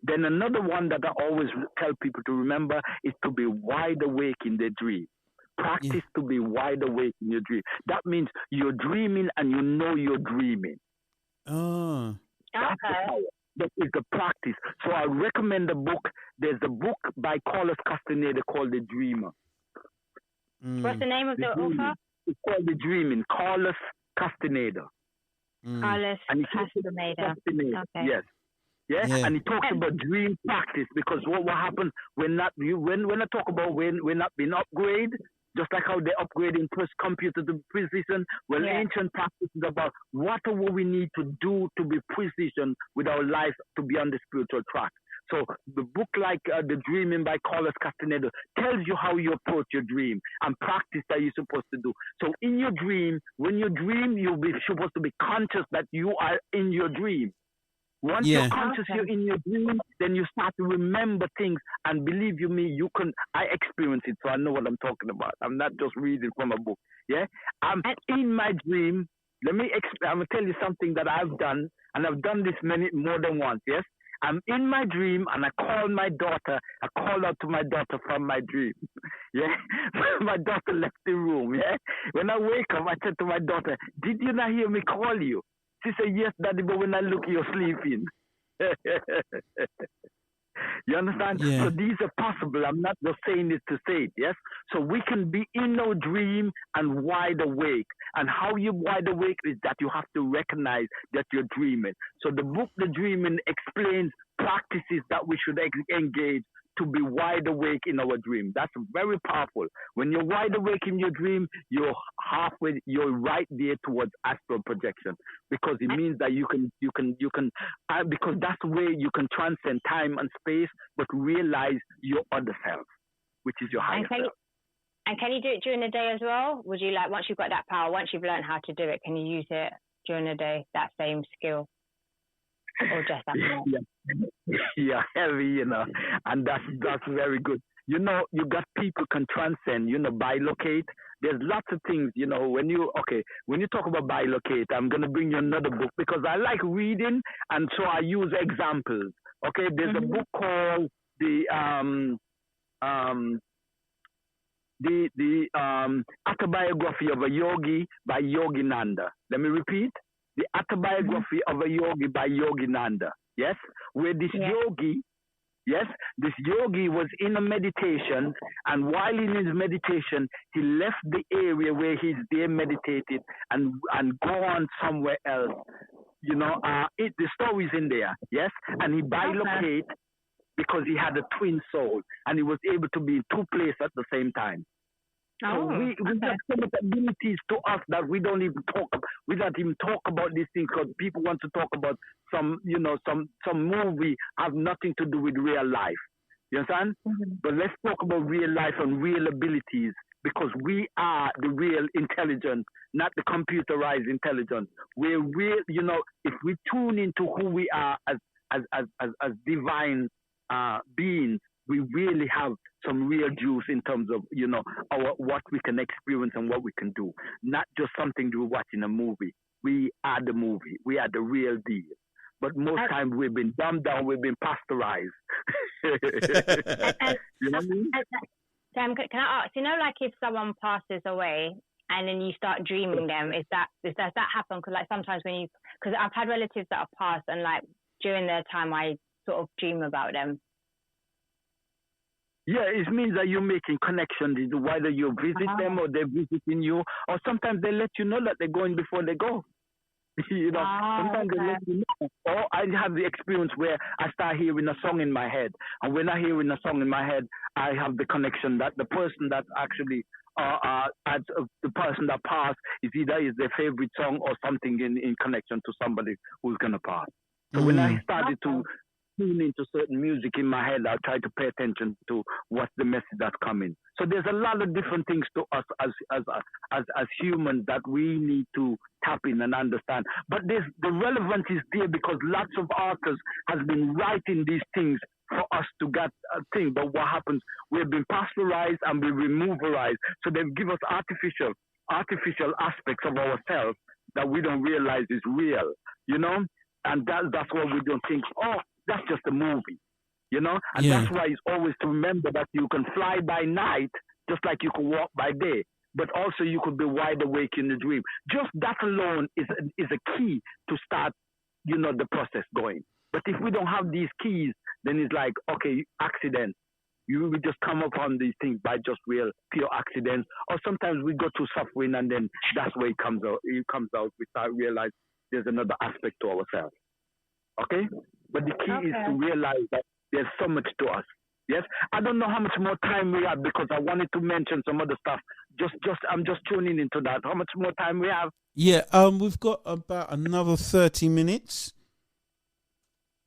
Then another one that I always tell people to remember is to be wide awake in their dream. Practice to be wide awake in your dream. That means you're dreaming and you know you're dreaming. Oh. That's the power. That is the practice. So I recommend a book. There's a book by Carlos Castaneda called The Dreamer. What's the name of the author? It's called The Dreaming. Carlos Castaneda. Carlos Castaneda. Okay. Yes. Yeah? And he talks about dream practice, because what happens when I talk about when we're not being upgraded, just like how they upgrade in computer to precision, ancient practice is about what are we need to do to be precision with our life to be on the spiritual track. So the book like The Dreaming by Carlos Castaneda tells you how you approach your dream and practice that you're supposed to do. So in your dream, when you dream, you'll be supposed to be conscious that you are in your dream. Once you're conscious you're in your dream, then you start to remember things. And believe you me, I experience it, so I know what I'm talking about. I'm not just reading from a book. Yeah? I'm in my dream. I'm going to tell you something that I've done, and I've done this more than once, yes? I'm in my dream and I call my daughter. I call out to my daughter from my dream. Yeah. My daughter left the room. Yeah. When I wake up, I said to my daughter, "Did you not hear me call you?" She said, "Yes, Daddy, but when I look, you're sleeping." You understand? Yeah. So these are possible. I'm not just saying it to say it, yes? So we can be in our dream and wide awake. And how you wide awake is that you have to recognize that you're dreaming. So the book, The Dreaming, explains practices that we should engage to be wide awake in our dream. That's very powerful. When you're wide awake in your dream, you're right there towards astral projection, because it means that you can because that's where you can transcend time and space, but realize your other self, which is your higher self. And can you do it during the day as well? Would you once you've got that power, once you've learned how to do it, can you use it during the day, that same skill? or just that? Yeah, heavy, and that's very good. You got people can transcend, bilocate. There's lots of things, when you talk about bilocate, I'm gonna bring you another book because I like reading, and so I use examples. Okay, there's a book called the autobiography of a yogi by Yogi Nanda. Let me repeat: the autobiography of a yogi by Yogi Nanda. Yes, where this yogi. Yes, this yogi was in a meditation, and while in his meditation, he left the area where he's there meditated and gone somewhere else. The story's in there. Yes, and he bilocated because he had a twin soul, and he was able to be in two places at the same time. So we have so much abilities to us that we don't even talk. We don't even talk about these things because people want to talk about some movie have nothing to do with real life. You understand? But let's talk about real life and real abilities because we are the real intelligence, not the computerized intelligence. We're real. If we tune into who we are as divine beings, we really have some real juice in terms of, what we can experience and what we can do. Not just something you watch in a movie. We are the movie. We are the real deal. But most times we've been dumbed down, we've been pasteurized. You know what I mean? Sam, can I ask, like if someone passes away and then you start dreaming them, does that happen? Because sometimes because I've had relatives that have passed and during their time I sort of dream about them. Yeah, it means that you're making connections, whether you visit them or they're visiting you, or sometimes they let you know that they're going before they go. Sometimes they let you know. Or I have the experience where I start hearing a song in my head, and when I hear a song in my head, I have the connection that the person that actually, the person that passed is either their favorite song or something in connection to somebody who's gonna pass. So when I started to tune into certain music in my head, I try to pay attention to what's the message that's coming. So there's a lot of different things to us as humans that we need to tap in and understand. But the relevance is there because lots of authors has been writing these things for us to get a thing. But what happens? We've been pasteurized and we removerized. So they give us artificial aspects of ourselves that we don't realize is real, And that's why we don't think, that's just a movie, And that's why it's always to remember that you can fly by night just like you can walk by day, but also you could be wide awake in the dream. Just that alone is a key to start, the process going. But if we don't have these keys, then it's like, okay, accident. You will just come upon these things by just pure accidents, or sometimes we go through suffering and then that's where it comes out. We start realize there's another aspect to ourselves. Okay? But the key is to realize that there's so much to us. Yes? I don't know how much more time we have because I wanted to mention some other stuff. I'm just tuning into that. How much more time we have? Yeah, we've got about another 30 minutes.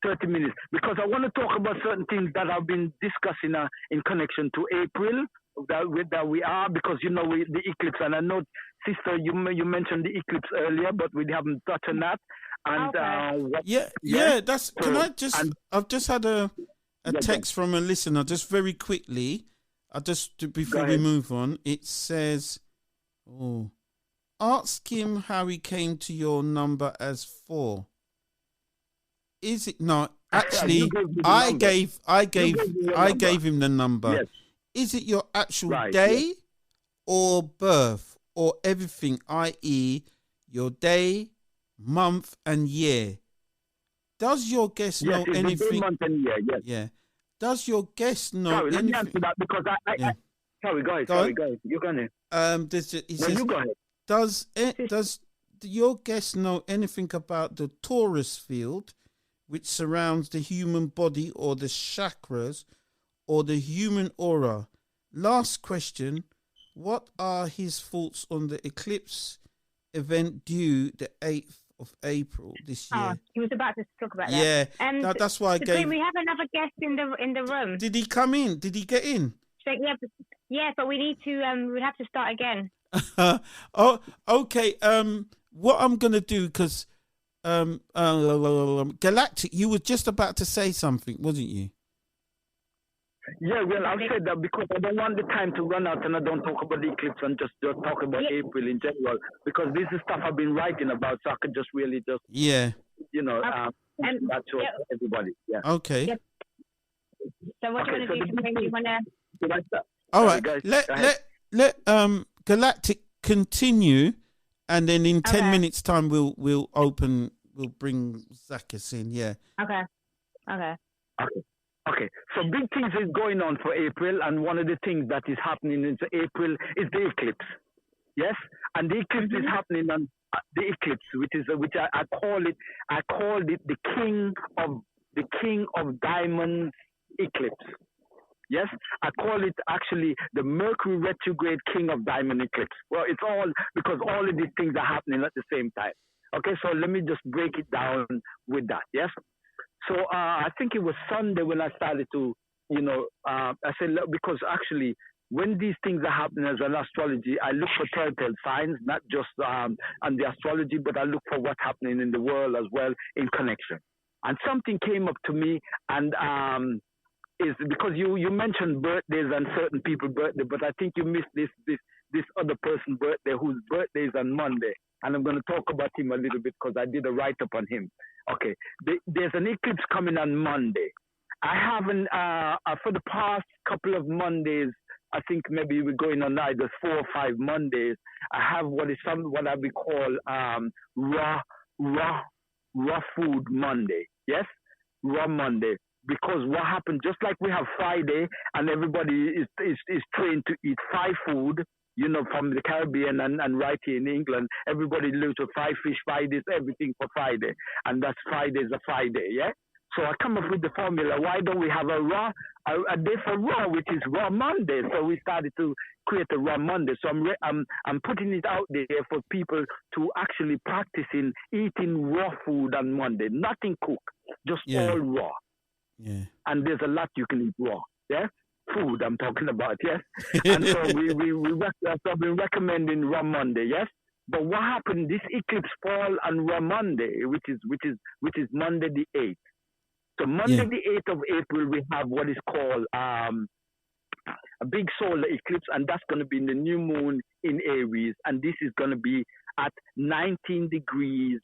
30 minutes. Because I want to talk about certain things that I've been discussing in connection to April that we are, because the eclipse, and I know, sister, you mentioned the eclipse earlier, but we haven't touched on that. And that's. Can I just? I've just had a text from a listener. Just very quickly, before we move on, it says, ask him how he came to your number as 4. Is it not? Actually, I gave him the number. Yes. Is it your actual day or birth or everything, i.e. your day, month and year? Does your guest know anything? Month and year, yes. Yeah. Does your guest know anything? Let me answer that because sorry, go ahead. You're going to. You go ahead. Does your guest know anything about the torus field, which surrounds the human body or the chakras or the human aura? Last question. What are his thoughts on the eclipse event due the 8th of April this year? He was about to talk about that. Yeah, that's why I gave... We have another guest in the room. Did he come in? Did he get in? So, yeah, but we need to... we'd have to start again. Okay. What I'm going to do, because Galactic, you were just about to say something, wasn't you? Yeah, well, I've said that because I don't want the time to run out and I don't talk about the eclipse and just talk about April in general, because this is stuff I've been writing about, so I could just really just, Yeah. that's what everybody. Yeah. Okay. Yep. So what do you want to do? Do you want to? All right. Guys, Let Galactic continue, and then in 10 Okay. minutes time we'll bring Zakis in. Yeah. Okay. Okay, so big things is going on for April, and one of the things that is happening in April is the eclipse. Yes, and the eclipse is happening on the eclipse, which I called it the King of Diamonds eclipse. Yes, I call it actually the Mercury retrograde King of Diamond eclipse. Well, it's all because all of these things are happening at the same time. Okay, so let me just break it down with that. Yes. So I think it was Sunday when I started to, I said, because actually when these things are happening as an astrology, I look for telltale signs, not just on the astrology, but I look for what's happening in the world as well in connection. And something came up to me, and is because you mentioned birthdays and certain people's birthday, but I think you missed this other person's birthday whose birthday is on Monday. And I'm going to talk about him a little bit because I did a write-up on him. Okay, there's an eclipse coming on Monday. I haven't, for the past couple of Mondays, I think maybe we're going on either 4 or 5 Mondays, I have what I would call raw food Monday. Yes, raw Monday. Because what happened, just like we have Friday and everybody is trained to eat fried food, from the Caribbean and right here in England, everybody lives with fried fish, fried this, everything for Friday. And that's Friday's a Friday, yeah? So I come up with the formula, why don't we have a day for raw, which is Raw Monday? So we started to create a Raw Monday. So I'm putting it out there for people to actually practice in eating raw food on Monday. Nothing cooked, just all raw. Yeah. And there's a lot you can eat raw, yeah? Food I'm talking about, yes? And so I've been recommending Raw Monday, yes? But what happened, this eclipse fall on Raw Monday, which is Monday the 8th. So Monday the 8th of April, we have what is called a big solar eclipse, and that's going to be in the new moon in Aries, and this is going to be at 19 degrees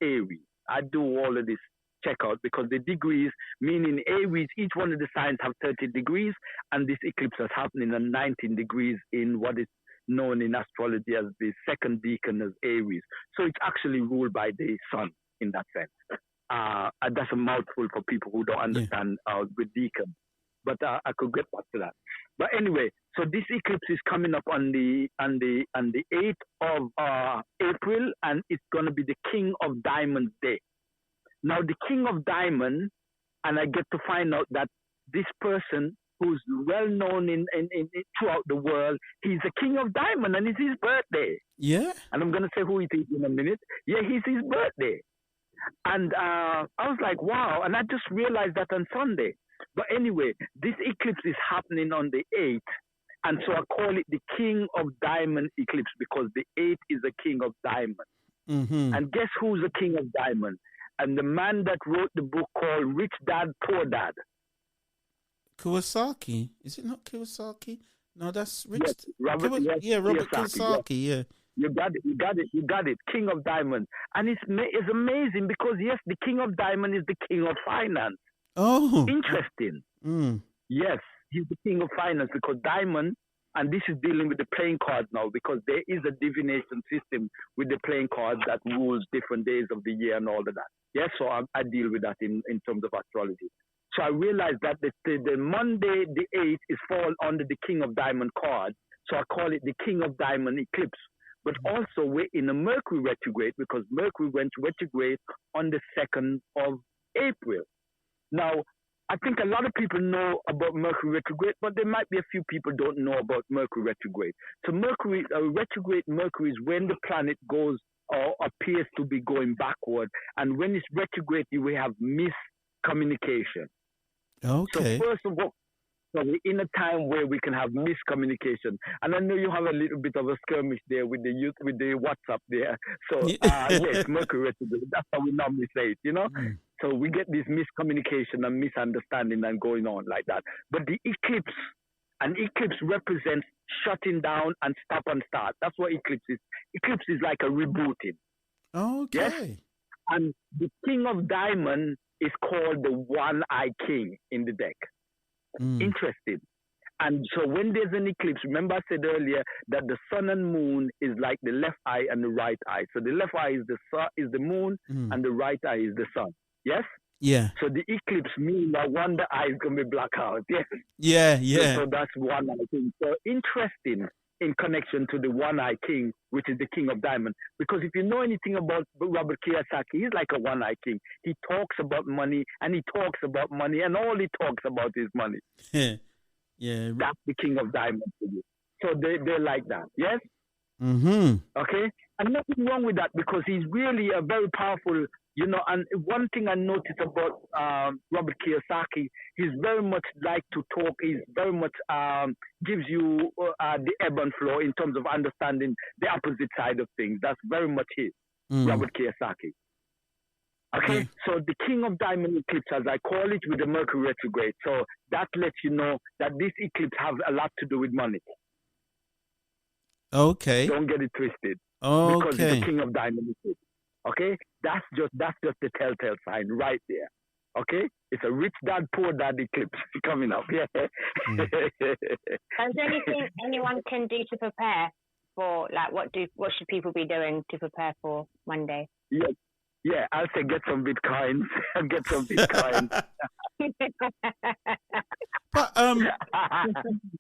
Aries. I do all of this checkout because the degrees, meaning Aries, each one of the signs have 30 degrees, and this eclipse is happening at 19 degrees in what is known in astrology as the second decan of Aries. So it's actually ruled by the sun in that sense. And that's a mouthful for people who don't understand with deacon. But I could get back to that. But anyway, so this eclipse is coming up on the 8th of April, and it's going to be the King of Diamonds Day. Now, the King of Diamond, and I get to find out that this person who's well known in throughout the world, he's a King of Diamond, and it's his birthday. Yeah. And I'm going to say who it is in a minute. Yeah, it's his birthday. And I was like, wow. And I just realized that on Sunday. But anyway, this eclipse is happening on the 8th. And so I call it the King of Diamond eclipse because the 8th is the King of Diamond. Mm-hmm. And guess who's the King of Diamond? And the man that wrote the book called Rich Dad, Poor Dad. Kawasaki. Is it not Kawasaki? No, that's Rich. Yes, Robert Kawasaki, yeah. You got it. King of Diamond. And it's amazing because, yes, the King of Diamond is the King of Finance. Oh. Interesting. Mm. Yes, he's the King of Finance because Diamond, and this is dealing with the playing cards now because there is a divination system with the playing cards that rules different days of the year and all of that. Yes, so I deal with that in terms of astrology. So I realized that the Monday, the 8th, is fall under the King of Diamond card. So I call it the King of Diamond eclipse. But also we're in a Mercury retrograde because Mercury went retrograde on the 2nd of April. Now, I think a lot of people know about Mercury retrograde, but there might be a few people don't know about Mercury retrograde. So retrograde Mercury is when the planet goes or appears to be going backward. And when it's retrograde, you will have miscommunication. Okay. So first of all, So we're in a time where we can have miscommunication. And I know you have a little bit of a skirmish there with the youth, with the WhatsApp there. So yes, Mercury retrograde. That's how we normally say it, you know. So we get this miscommunication and misunderstanding and going on like that. But the eclipse, an eclipse represents shutting down and stop and start. That's what eclipse is. Eclipse is like a rebooting. Okay. Yes? And the King of Diamond is called the One-Eye King in the deck. Interesting. And so when there's an eclipse, remember I said earlier that the sun and moon is like the left eye and the right eye. So the left eye is the sun, is the moon, and the right eye is the sun. Yes? Yeah. So the eclipse means that one the eye is going to be black out. Yes? Yeah. So that's One-Eye King. So interesting in connection to the One-Eye King, which is the King of Diamond. Because if you know anything about Robert Kiyosaki, he's like a One-Eye King. He talks about money, and he talks about money, and all he talks about is money. Yeah. That's the King of Diamond for you. So they're like that. Yes? Okay? And nothing wrong with that, because he's really a very powerful, you know, and one thing I noticed about Robert Kiyosaki, he's very much like to talk. He's very much gives you the ebb and flow in terms of understanding the opposite side of things. That's very much his, Robert Kiyosaki. Okay, so the King of Diamond eclipse, as I call it, with the Mercury retrograde. So that lets you know that this eclipse has a lot to do with money. Okay. Don't get it twisted. Okay. Because it's the King of Diamond eclipse. Okay, that's just the telltale sign right there. Okay, it's a rich dad, poor dad eclipse coming up. Yeah. Is there anything anyone can do to prepare for, like, what should people be doing to prepare for Monday? Yeah, I'll say get some Bitcoins. Get some Bitcoins. But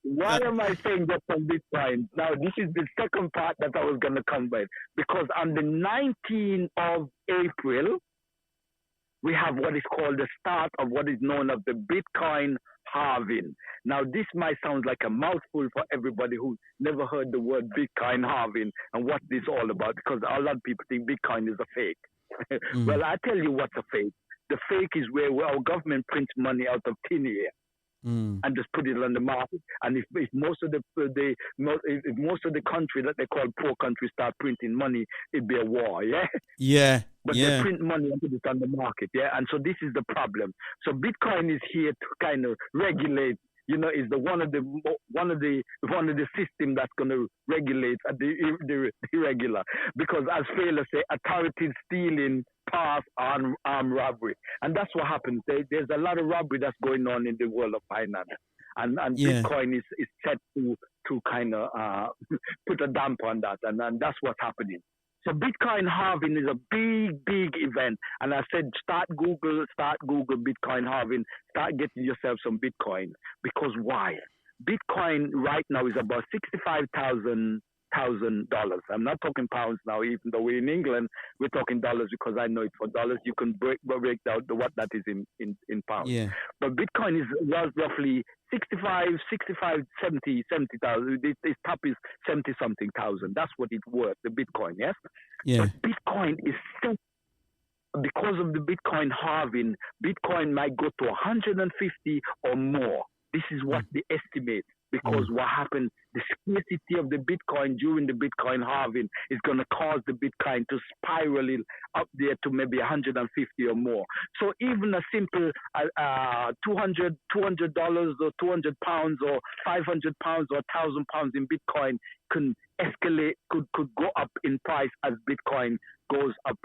why am I saying get some Bitcoins? Now, this is the second part that I was going to come with. Because on the 19th of April, we have what is called the start of what is known as the Bitcoin halving. Now, this might sound like a mouthful for everybody who never heard the word Bitcoin halving and what this is all about, because a lot of people think Bitcoin is a fake. Well, I tell you what's a fake. The fake is where our government prints money out of thin air and just put it on the market. And if most of the country that they call poor countries start printing money, it'd be a war. Yeah. But they print money and put it on the market. Yeah. And so this is the problem. So Bitcoin is here to kind of regulate. You know, is the one of the system that's going to regulate the irregular, because as Fela say, authorities stealing past armed robbery, and that's what happens. There's a lot of robbery that's going on in the world of finance, and Bitcoin is set to kind of put a damp on that, and that's what's happening. So Bitcoin halving is a big event. And I said, start Google Bitcoin halving, start getting yourself some Bitcoin. Because why? Bitcoin right now is about $65,000. I'm not talking pounds now, even though we're in England, we're talking dollars because I know it for dollars. You can break down what that is in pounds. Yeah. But Bitcoin is roughly 70,000. This top is 70-something thousand. That's what it's worth, the Bitcoin, yes? Yeah. But Bitcoin is still, because of the Bitcoin halving, Bitcoin might go to 150 or more. This is what they estimate. Because what happened, the scarcity of the Bitcoin during the Bitcoin halving is going to cause the Bitcoin to spiral up there to maybe 150 or more. So even a simple $200 or 200 pounds or 500 pounds or 1,000 pounds in Bitcoin can escalate, could go up in price as Bitcoin goes up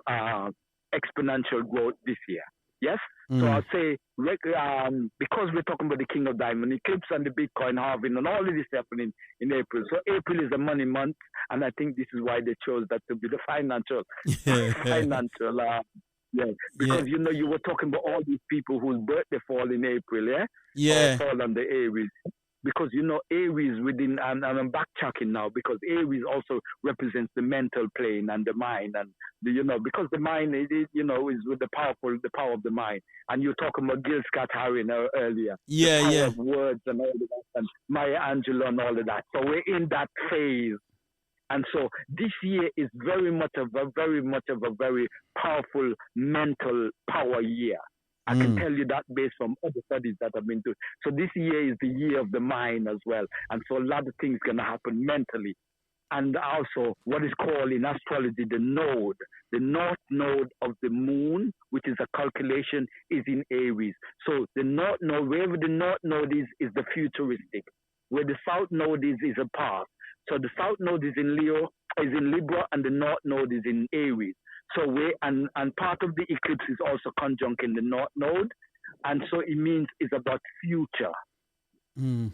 exponential growth this year. Yes? So I'll say, because we're talking about the King of Diamond, eclipse and the Bitcoin halving and all of this happening in April. So April is a money month, and I think this is why they chose that to be the financial. Because, you know, you were talking about all these people whose birthday fall in April, or fall under Aries. Because, you know, Aries within, and I'm backtracking now, because Aries also represents the mental plane and the mind, and because the mind is with the power of the mind. And you're talking about Gil Scott-Heron earlier. The power of words and all of that, and Maya Angelou and all of that. So we're in that phase. And so this year is very much of a very powerful mental power year. I can tell you that based from other studies that I've been doing. So this year is the year of the mind as well. And so a lot of things going to happen mentally. And also what is called in astrology the node. The north node of the moon, which is a calculation, is in Aries. So the north node, wherever the north node is the futuristic. Where the south node is a past. So the south node is in Libra, and the north node is in Aries. So and part of the eclipse is also conjunct in the north node, and so it means it's about future, the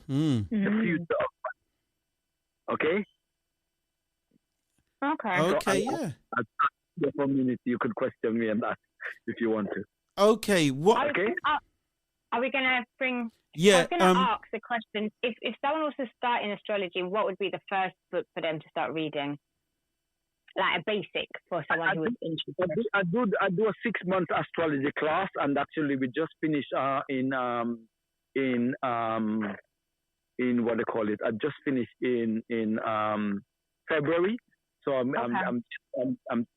future. Okay. Okay. Okay. So Yeah. for a minute, you could question me on that if you want to. Okay. What? Okay. Are we going to bring? I Yeah. was going to ask the question: if someone was to start in astrology, what would be the first book for them to start reading? Like a basic for someone who is interested. I do a 6-month astrology class, and actually we just finished in what they call it. I just finished in February. So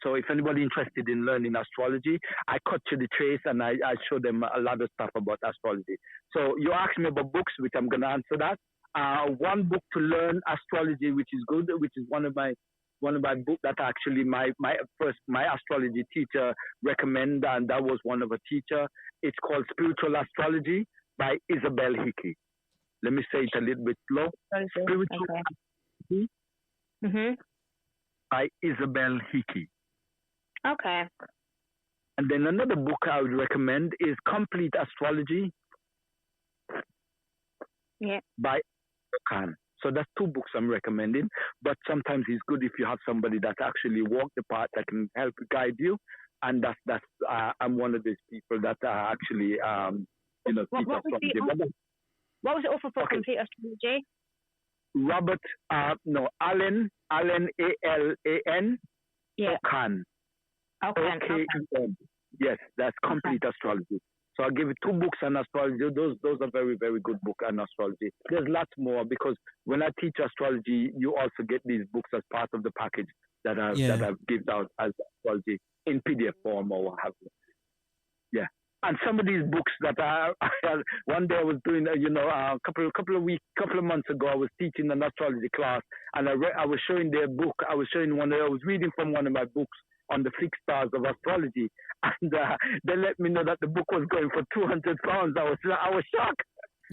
so if anybody interested in learning astrology, I cut to the chase and I show them a lot of stuff about astrology. So you asked me about books, which I'm gonna answer that. One book to learn astrology, which is good, which is one of my books that actually my astrology teacher recommended, and that was one of a teacher. It's called Spiritual Astrology by Isabel Hickey. Let me say it a little bit slow. Spiritual Astrology by Isabel Hickey. Okay. And then another book I would recommend is Complete Astrology by Khan. So that's 2 books I'm recommending. But sometimes it's good if you have somebody that actually walk the path that can help guide you. And that's I'm one of those people that actually teach astrology. What was the author for Complete Astrology? Robert Alan Alan Khan. O-K-E-N. Yes, that's Complete Astrology. So I'll give you 2 books on astrology. Those are very, very good books on astrology. There's lots more because when I teach astrology, you also get these books as part of the package that I've given out as astrology in PDF form or what have you. Yeah. And some of these books that one day I was doing, a couple of months ago, I was teaching an astrology class, and I was showing their book. I was reading from one of my books on the fixed stars of astrology, and they let me know that the book was going for £200. I was shocked.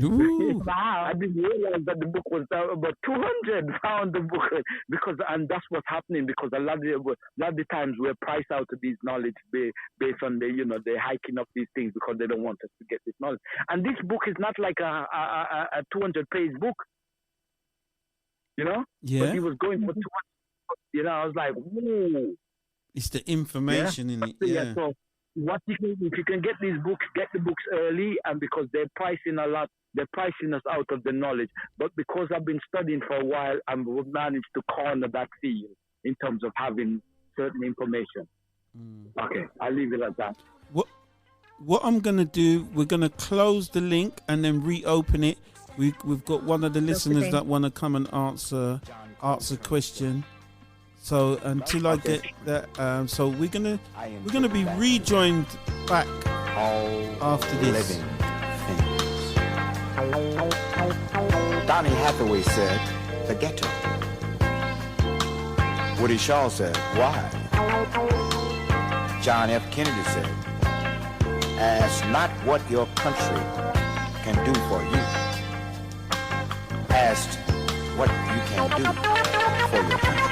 Ooh. Wow! I didn't realize that the book was about £200. The book, and that's what's happening because a lot of the times we're priced out of these knowledge based on they're hiking up these things because they don't want us to get this knowledge. And this book is not like a 200-page book, Yeah. But he was going for 200. I was like, whoa. It's the information in it. Yeah. So if you can get these books, get the books early, and because they're pricing us out of the knowledge. But because I've been studying for a while, I've managed to corner that field in terms of having certain information. Okay, I'll leave it at that. What I'm gonna do? We're gonna close the link and then reopen it. We've got one of the listeners that want to come and answer a question. So until I get that, so we're gonna be rejoined back after this. Living things. Donny Hathaway said, "The ghetto." Woody Shaw said, "Why?" John F. Kennedy said, "Ask not what your country can do for you. Ask what you can do for your country."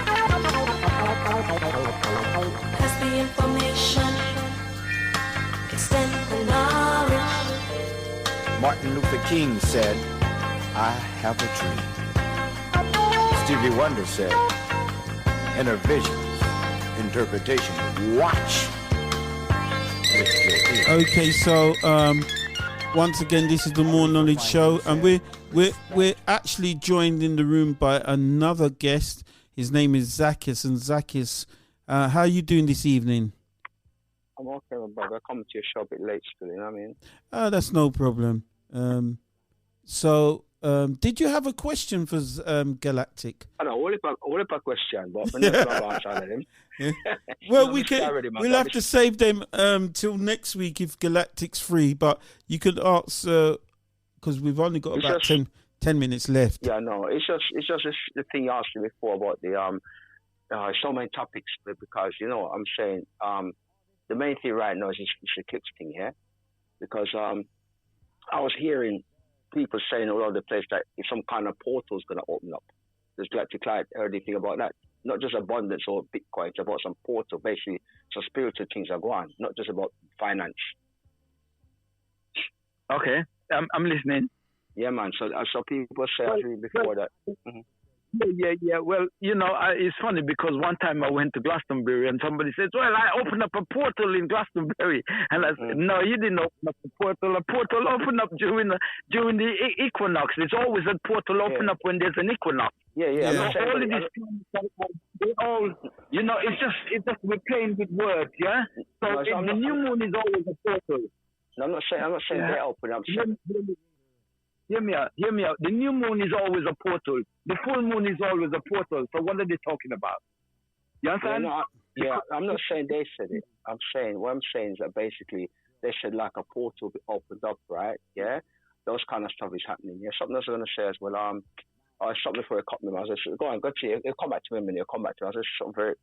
Pass the information, extend the knowledge. Martin Luther King said, "I have a dream." Stevie Wonder said, "Inner visions, interpretation, watch." Okay, so once again, this is the More Knowledge Show, and we're actually joined in the room by another guest. His name is Zakis, and Zakis, how are you doing this evening? I'm okay, my brother. I come to your show a bit late still, you know what I mean? That's no problem. So Did you have a question for Galactic? I know, only a question, but I'm not going to answer them. Yeah. Well, No, we Mr. can. Already, man. We'll have to save them till next week if Galactic's free. But you could ask because we've only got It's about just- 10 minutes left. Yeah, no, it's just the thing you asked me before about the so many topics, because you know what I'm saying, the main thing right now is this eclipse thing here, because I was hearing people saying all over the place that if some kind of portal is going to open up. Does Galactic Light heard anything about that? Not just abundance or Bitcoin, it's about some portal. Basically, some spiritual things are going on, not just about finance. Okay, I'm listening. Yeah, man. So people say actually before that. Yeah. Well, you know, it's funny because one time I went to Glastonbury and somebody says, "Well, I opened up a portal in Glastonbury," and I said, "No, you didn't open up a portal. A portal opened up during the equinox. There's always a portal open up when there's an equinox. Yeah. Yeah. I'm So not saying all of that- these things, they all, you know, it's just we're playing with words, yeah. So No, so I'm the not- new moon is always a portal. No, I'm not saying Yeah. they open. I'm saying Hear me out. The new moon is always a portal. The full moon is always a portal. So what are they talking about? You understand? I'm not saying they said it. What I'm saying is that basically they said like a portal opened up, right? Yeah, those kind of stuff is happening. Yeah, something else I'm gonna say as well. I stopped before I cut me. I was just go on, go to you. It'll come back to me in a minute. It'll come back to me. I was just something very,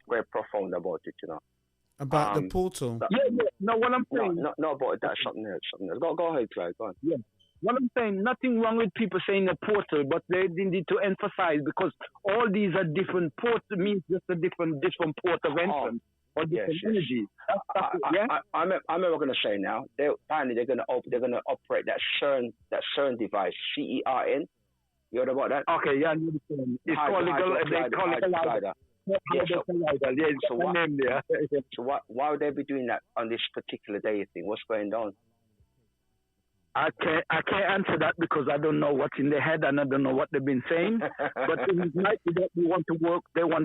very profound about it, you know. About the portal. Yeah. No, what I'm saying. No, about that. Something else. Go ahead, Clyde. Go on. Yeah. What I'm saying, nothing wrong with people saying a portal, but they need to emphasize because all these are different ports means just a different port of entrance or different energy. I'm ever going to say now. Apparently they're going to operate that CERN device, CERN. You heard about that? Okay, yeah, I understand. It's called they call it collider. So why would they be doing that on this particular day? You think what's going on? I can't answer that because I don't know what's in their head and I don't know what they've been saying. But it might be that they want to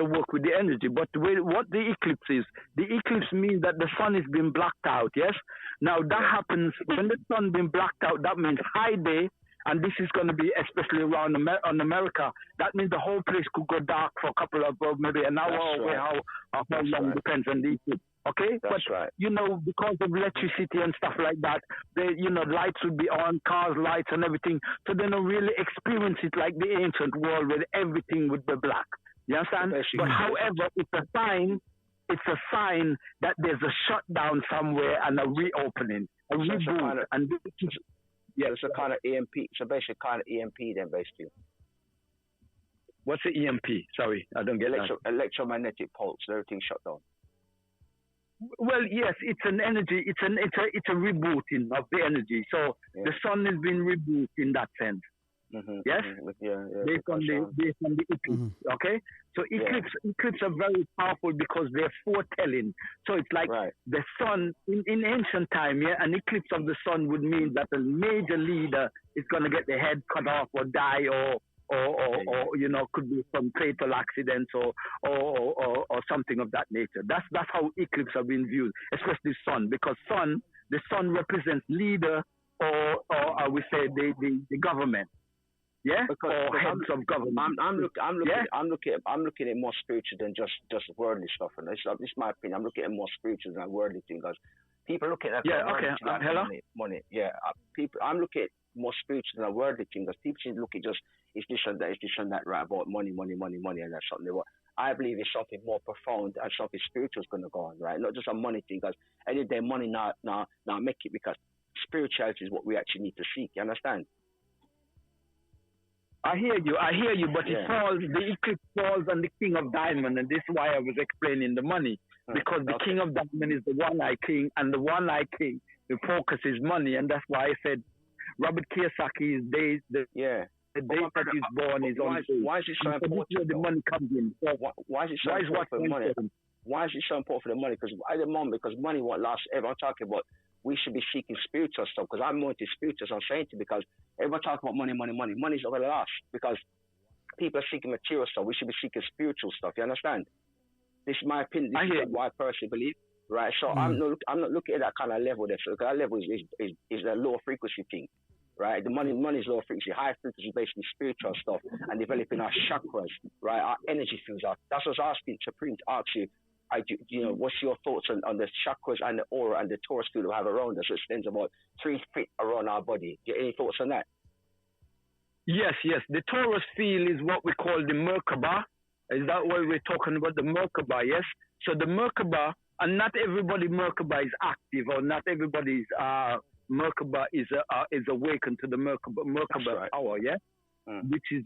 work with the energy. But what the eclipse is, the eclipse means that the sun is being blacked out. Yes. Now that happens when the sun being blacked out. That means high day, and this is going to be especially around on America. That means the whole place could go dark for a couple of maybe an hour or how long depends on the eclipse. Okay, that's right. You know, because of electricity and stuff like that, lights would be on, cars, lights, and everything. So they don't really experience it like the ancient world where everything would be black. You understand? But however, it's a sign. It's a sign that there's a shutdown somewhere and a reopening, a reboot, and it's a kind of EMP. So basically, kind of EMP then basically. What's the EMP? Sorry, I don't get that. Electromagnetic pulse. Everything shut down. Well, yes, it's an energy. It's a rebooting of the energy. So the sun has been rebooted in that sense. Mm-hmm, yes, based on the eclipse. Okay, so eclipses are very powerful because they're foretelling. So it's like the sun in ancient time. Yeah, an eclipse of the sun would mean that a major leader is going to get their head cut off or die or could be some fatal accidents or something of that nature. That's how eclipses have been viewed, especially sun, because the sun represents leader or I would say the government. Yeah, or heads of government. I'm looking at it more spiritual than just worldly stuff, and this is my opinion. I'm looking at it more spiritual than worldly thing because people look at that. Hello. Money. Yeah, people. I'm looking at more spiritual than a worldly thing because people should look at just it's this and that, right? About money, and that's something. What I believe is something more profound and something spiritual is going to go on, right? Not just a money thing, because any day money now make it, because spirituality is what we actually need to seek. You understand? I hear you, but the eclipse falls on the King of Diamond, and this is why I was explaining the money, because the King of Diamond is the one-eye king, and the one-eye king, the focus is money, and that's why I said Robert Kiyosaki's days, the day that he's born is on. Why is it so important? Where the money comes in. So why is it so important for the money? Why is it so important for the money? Because at the moment, because money won't last ever. I'm talking about we should be seeking spiritual stuff, because I'm more into spiritual. So I'm saying to you, because everyone talks about money. Money's not going to last because people are seeking material stuff. We should be seeking spiritual stuff. You understand? This is my opinion. This is what I personally believe. Right, so I'm not looking at that kind of level there. So that level is a lower frequency thing, right? The money is low frequency. High frequency is basically spiritual stuff and developing our chakras, right? Our energy fields. That's what I was asking Supreme to ask you. What's your thoughts on the chakras and the aura and the Taurus field we have around us? It extends about 3 feet around our body. Do you have any thoughts on that? Yes. The Taurus field is what we call the Merkaba. Is that what we're talking about? The Merkaba, yes? So the Merkaba, and not everybody Merkaba is active, or not everybody's Merkaba is awakened to the Merkaba power, yeah? Which is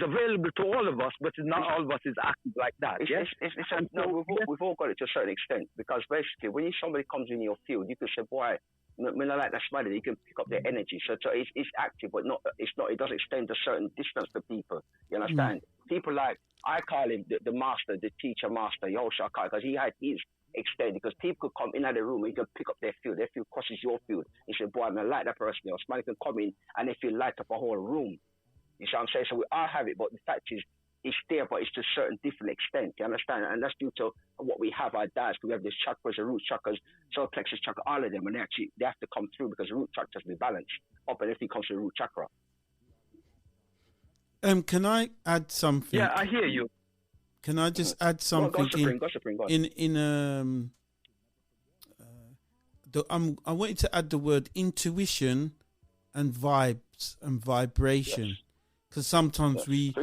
available to all of us, but not all of us is active like that. We've all got it to a certain extent, because basically when somebody comes in your field, you can say, boy, when I like that smiley, you can pick up their energy. So it's active, but it doesn't extend a certain distance to people. You understand? People like, I call him the master, the teacher master, Yoshaka, because he's extended, because people could come in at the room and you can pick up their field crosses your field. You say, boy, I like that person. Or somebody can come in and they feel light up a whole room. You see what I'm saying? So we all have it, but the fact is, it's there, but it's to a certain different extent. You understand? And that's due to what we have, our dads. We have these chakras, the root chakras, solar plexus chakra, all of them, and they have to come through, because the root chakra has to be balanced up, and everything comes to the root chakra. Can I add something? Yeah, I hear you. Can I just add something? I wanted to add the word intuition and vibes and vibration, because sometimes we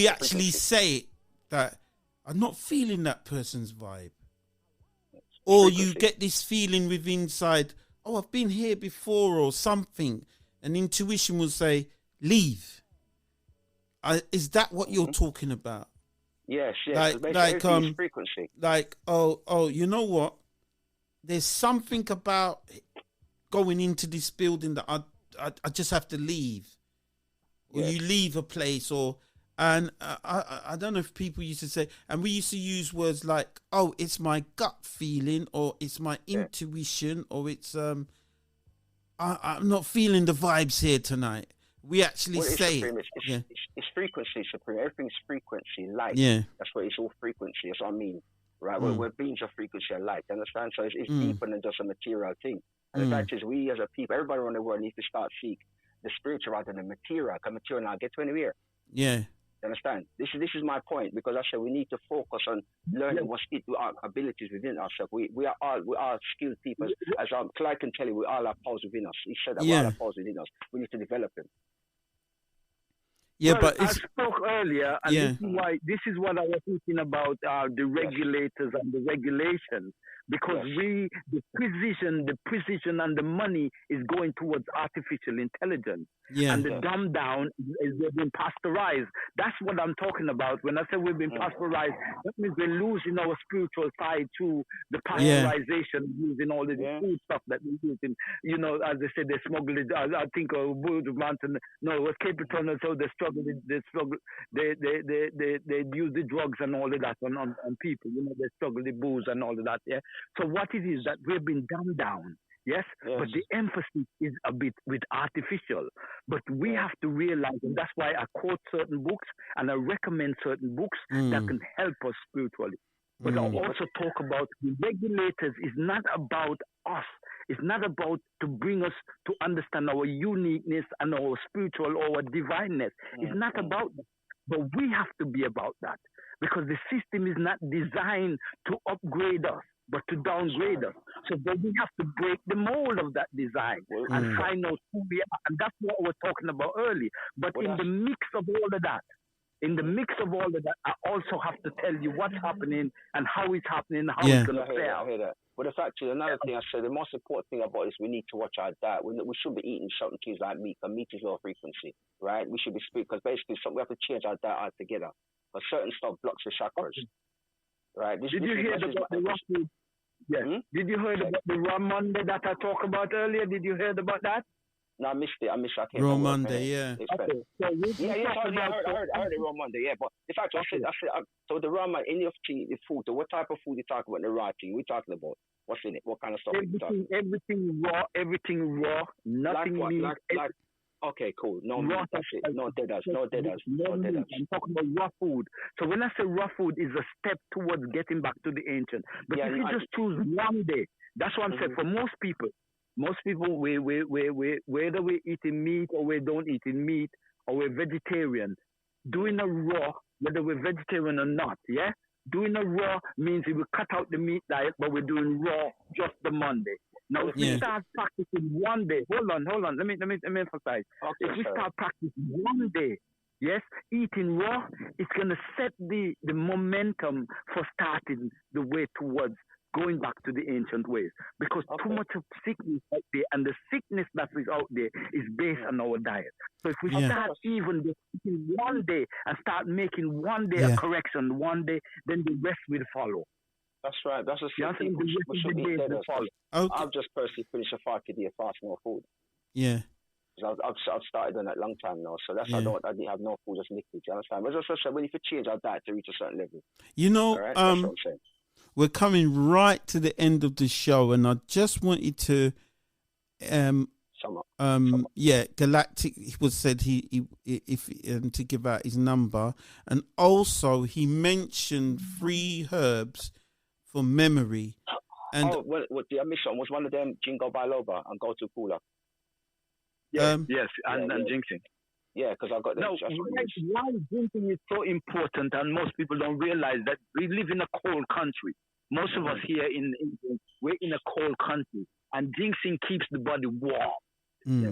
actually say that I'm not feeling that person's vibe, or you get this feeling within inside. Oh, I've been here before, or something, and intuition will say, "Leave." Is that what you're talking about? Yes. Like frequency. Like, oh, you know what? There's something about going into this building that I just have to leave. Or you leave a place, and I don't know if people used to say, and we used to use words like, oh, it's my gut feeling, or it's my intuition, or it's I'm not feeling the vibes here tonight. We actually say it's frequency, Supreme. Everything's frequency, light. Yeah. That's what it's all frequency. That's what I mean. Right? We're beings of frequency and light. Understand? So it's deeper than just a material thing. And the fact is, we as a people, everybody around the world needs to start seek the spiritual rather than the material. Because material now get to anywhere. Yeah. You understand? This is my point, because I said we need to focus on learning what's our abilities within ourselves. We are all skilled people. As Clyde can tell you, we all have powers within us. He said that we all have powers within us. We need to develop them. Yeah, but I spoke earlier, and this is what I was thinking about the regulators and the regulations, because the precision and the money is going towards artificial intelligence, and the dumb down is being pasteurized. That's what I'm talking about. When I say we've been pasteurized, that means we're losing our spiritual side to the pasteurization, using all the food stuff that we're using. You know, as they said, they smuggled it. I think Wood Mountain. No, it was Cape Town. So they struggled. They use the drugs and all of that on people. You know, they struggle the booze and all of that. Yeah. So what it is that we've been dumbed down. Yes, but the emphasis is a bit with artificial. But we have to realize, and that's why I quote certain books and I recommend certain books that can help us spiritually. But I also talk about the regulators is not about us. It's not about to bring us to understand our uniqueness and our spiritual or our divineness. It's not about that. But we have to be about that, because the system is not designed to upgrade us, but to downgrade us. So then we have to break the mold of that design and find out who we are. And that's what we're talking about early. But in the mix of all of that, I also have to tell you what's happening and how it's happening and how it's going to play out. I hear that. But the fact is, another thing I said, the most important thing about this, we need to watch our diet. We shouldn't be eating certain things like meat, because meat is low frequency, right? We should be speaking, because basically we have to change our diet altogether. But certain stuff blocks the chakras, right? Did you hear about the raw food? Yes. Did you hear about the raw Monday that I talked about earlier? Did you hear about that? No, I missed it. Raw Monday, I heard it raw Monday, but in fact, I said, so the raw Monday, any of the food, so what type of food you talking about, the raw thing we talking about? What's in it? What kind of stuff everything raw, nothing meat. Okay, cool. No meat, that's it. No deaders. I'm talking about raw food. So when I say raw food, is a step towards getting back to the ancient. But if you just choose one day, that's what I'm saying. For most people, Most people, whether we're eating meat or we don't eating meat or we're vegetarian, doing a raw, whether we're vegetarian or not, yeah? Doing a raw means we will cut out the meat diet, but we're doing raw just the Monday. Now, if we Yeah. start practicing one day, hold on, let me emphasize. Okay, If we sir. start practicing one day, yes, eating raw, it's gonna set the momentum for starting the way towards going back to the ancient ways. Because too much of sickness out there, and the sickness that is out there is based on our diet. So if we Yeah. start even just eating one day and start making one day Yeah. a correction, one day, then the rest will follow. That's right. That's a You thing. understand? The We rest should of the eat days better. will follow. Okay. I've just personally finished a 5-day fast, no food. Yeah. 'Cause I've started on that long time now, so that's Yeah. I didn't have no food, just liquid. You understand? But as I said, we need to change our diet to reach a certain level. You know, All right, that's what I'm saying. we're coming right to the end of the show, and I just wanted to, Sum up. yeah, Galactic was said he if to give out his number, and also he mentioned 3 herbs for memory, and What did I miss on? Was one of them Jingo Biloba and Go To Cooler? Yes, Um, yes, and yeah. jinxing. Yeah, because I got them. Now, That's what I missed. why drinking is so important, and most people don't realize that we live in a cold country. Most of us here in England, we're in a cold country, and jinxing keeps the body warm.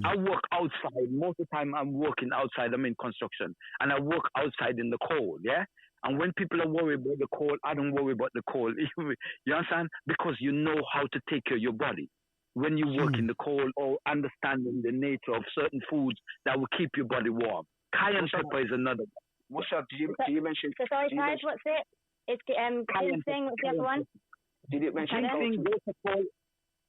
I work outside. Most of the time, I'm working outside. I'm in construction, and I work outside in the cold, yeah? And when people are worried about the cold, I don't worry about the cold. You understand? Because you know how to take care of your body. When you work in the cold or understanding the nature of certain foods that will keep your body warm. Cayenne pepper is another one. What's up? Did you mention? So sorry, did you guys, mention- what's it? It's ginseng. What's the other one? Did you mention? Ginseng, gotu,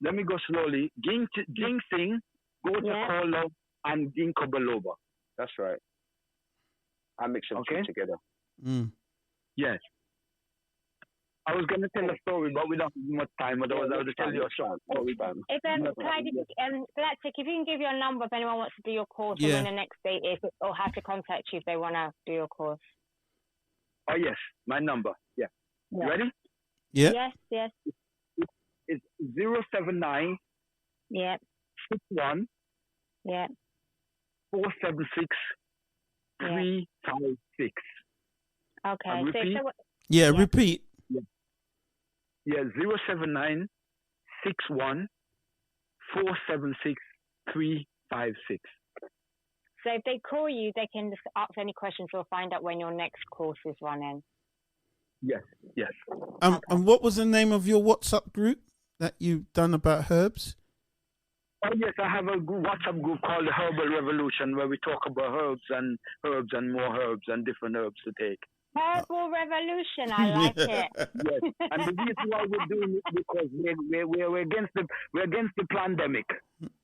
let me go slowly. Ginseng, gotu Yeah. kola, and ginkgo biloba. That's right. I mix them two Okay. together. Yes. I was going to tell a story, but we don't have much time. Otherwise, I would tell you a short story. If can I just Galactic, if you can give your number if anyone wants to do your course Yeah. and when the next date is, or how to contact you if they want to do your course. Oh, yes, my number. Yeah. You ready? yeah, Yes. It's 079 Yeah. 61 Yeah. 476 Yeah. 356. Okay. I'll repeat. yeah. Yeah. Repeat. Yeah, 079 61 476 356. So if they call you, they can just ask any questions or find out when your next course is running. Yes. And what was the name of your WhatsApp group that you've done about herbs? Oh, yes, I have a WhatsApp group called the Herbal Revolution where we talk about herbs and more herbs and different herbs to take. Herbal Revolution, I like it. Yes, and the reason why we're doing it because we're against the pandemic.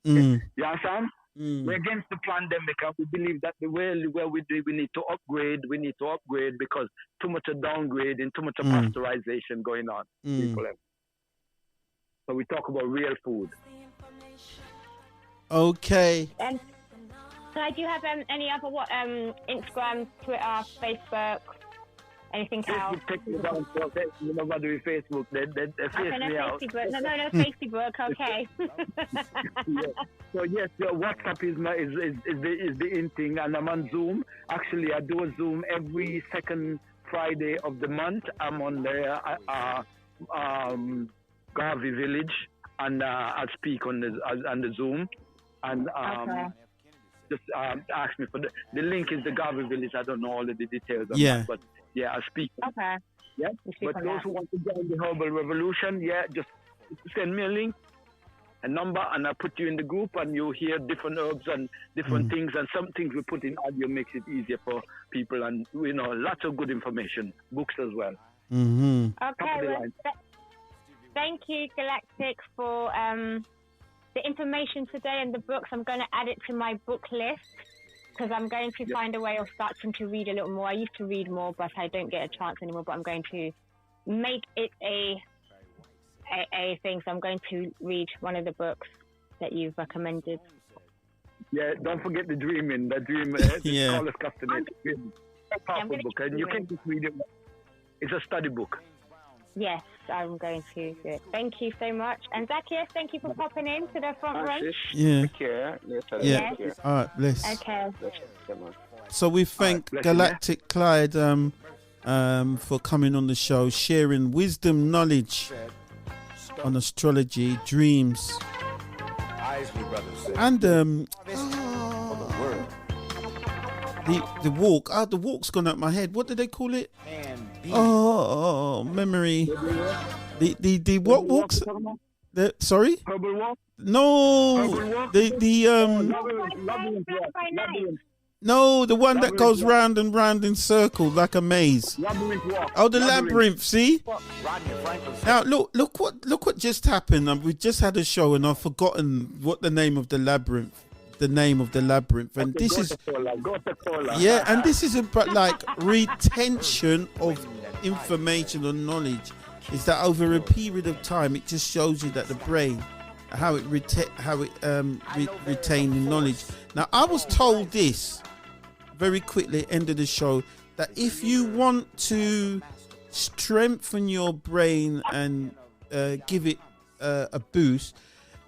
You understand? We're against the pandemic, and we believe that the way where we need to upgrade. We need to upgrade because too much of downgrading, too much of pasteurization going on. People have. So we talk about real food. Okay. So do you have any other Instagram, Twitter, Facebook, anything else? Facebook takes me down. So nobody with Facebook. They face me out. Facebook. No, Facebook. Okay. Yeah. So yes, WhatsApp is the in thing, and I'm on Zoom. Actually, I do a Zoom every second Friday of the month. I'm on the Garvey Village, and I speak on the Zoom, and just ask me for the link is the Garvey Village. I don't know all of the details on that, but yeah, I speak. Okay. Yeah, but those who want to join the Herbal Revolution, yeah, just send me a link, a number, and I put you in the group, and you hear different herbs and different things, and some things we put in audio makes it easier for people, and lots of good information, books as well. Okay. Well, thank you, Galactic, for the information today and the books. I'm going to add it to my book list because I'm going to find a way of starting to read a little more. I used to read more, but I don't get a chance anymore. But I'm going to make it a thing. So I'm going to read one of the books that you've recommended. Yeah, don't forget the Dreaming. The Dream, Yeah. Carlos Castaneda. It's a powerful book, and you can just read it. It's a study book. Yes, I'm going to do it. Thank you so much. And Zacchaeus, thank you for popping in to the front row. Yeah. Take care. Yes, Yeah. take care. All right, bless. Okay. So we thank Galactic Clyde for coming on the show, sharing wisdom, knowledge on astrology, dreams, Isley brothers said, and for the world the walk. The walk's gone out my head. What do they call it? can be. Memory. The what walks? Sorry? Purple walk. No. No, the one that goes round and round in circles like a maze. Labyrinth walk. Oh, the labyrinth. See? Rodney Franklin said, Now look what just happened. We just had a show and I've forgotten what the name of the labyrinth. And this is yeah, and this is about like retention of information or knowledge. Is that over a period of time it just shows you that the brain how it retain knowledge. Now I was told this very quickly end of the show that if you want to strengthen your brain and give it a boost,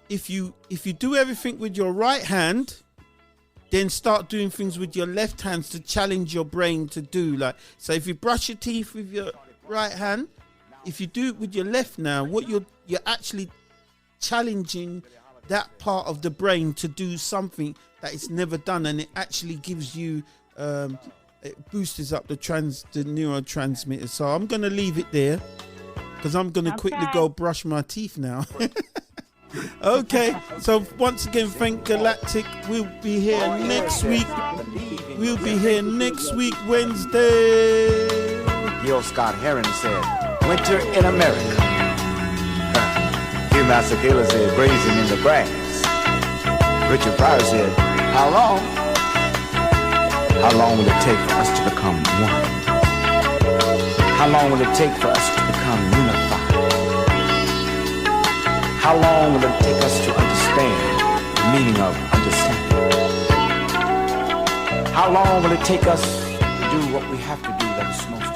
if you do everything with your right hand, then start doing things with your left hand to challenge your brain to do. Like, so if you brush your teeth with your right hand, if you do it with your left now, what you're actually challenging that part of the brain to do something that it's never done, and it actually gives you it boosts up the neurotransmitters. So I'm gonna leave it there because I'm gonna quickly go brush my teeth now. Okay, so once again, thank Galactic. We'll be here next week. We'll be here next week, Wednesday. Gil Scott Heron said, winter in America. Hugh Masekela said, grazing in the grass. Richard Pryor said, how long? How long will it take for us to become one? How long will it take for us to become unified? How long will it take us to understand the meaning of understanding? How long will it take us to do what we have to do that is most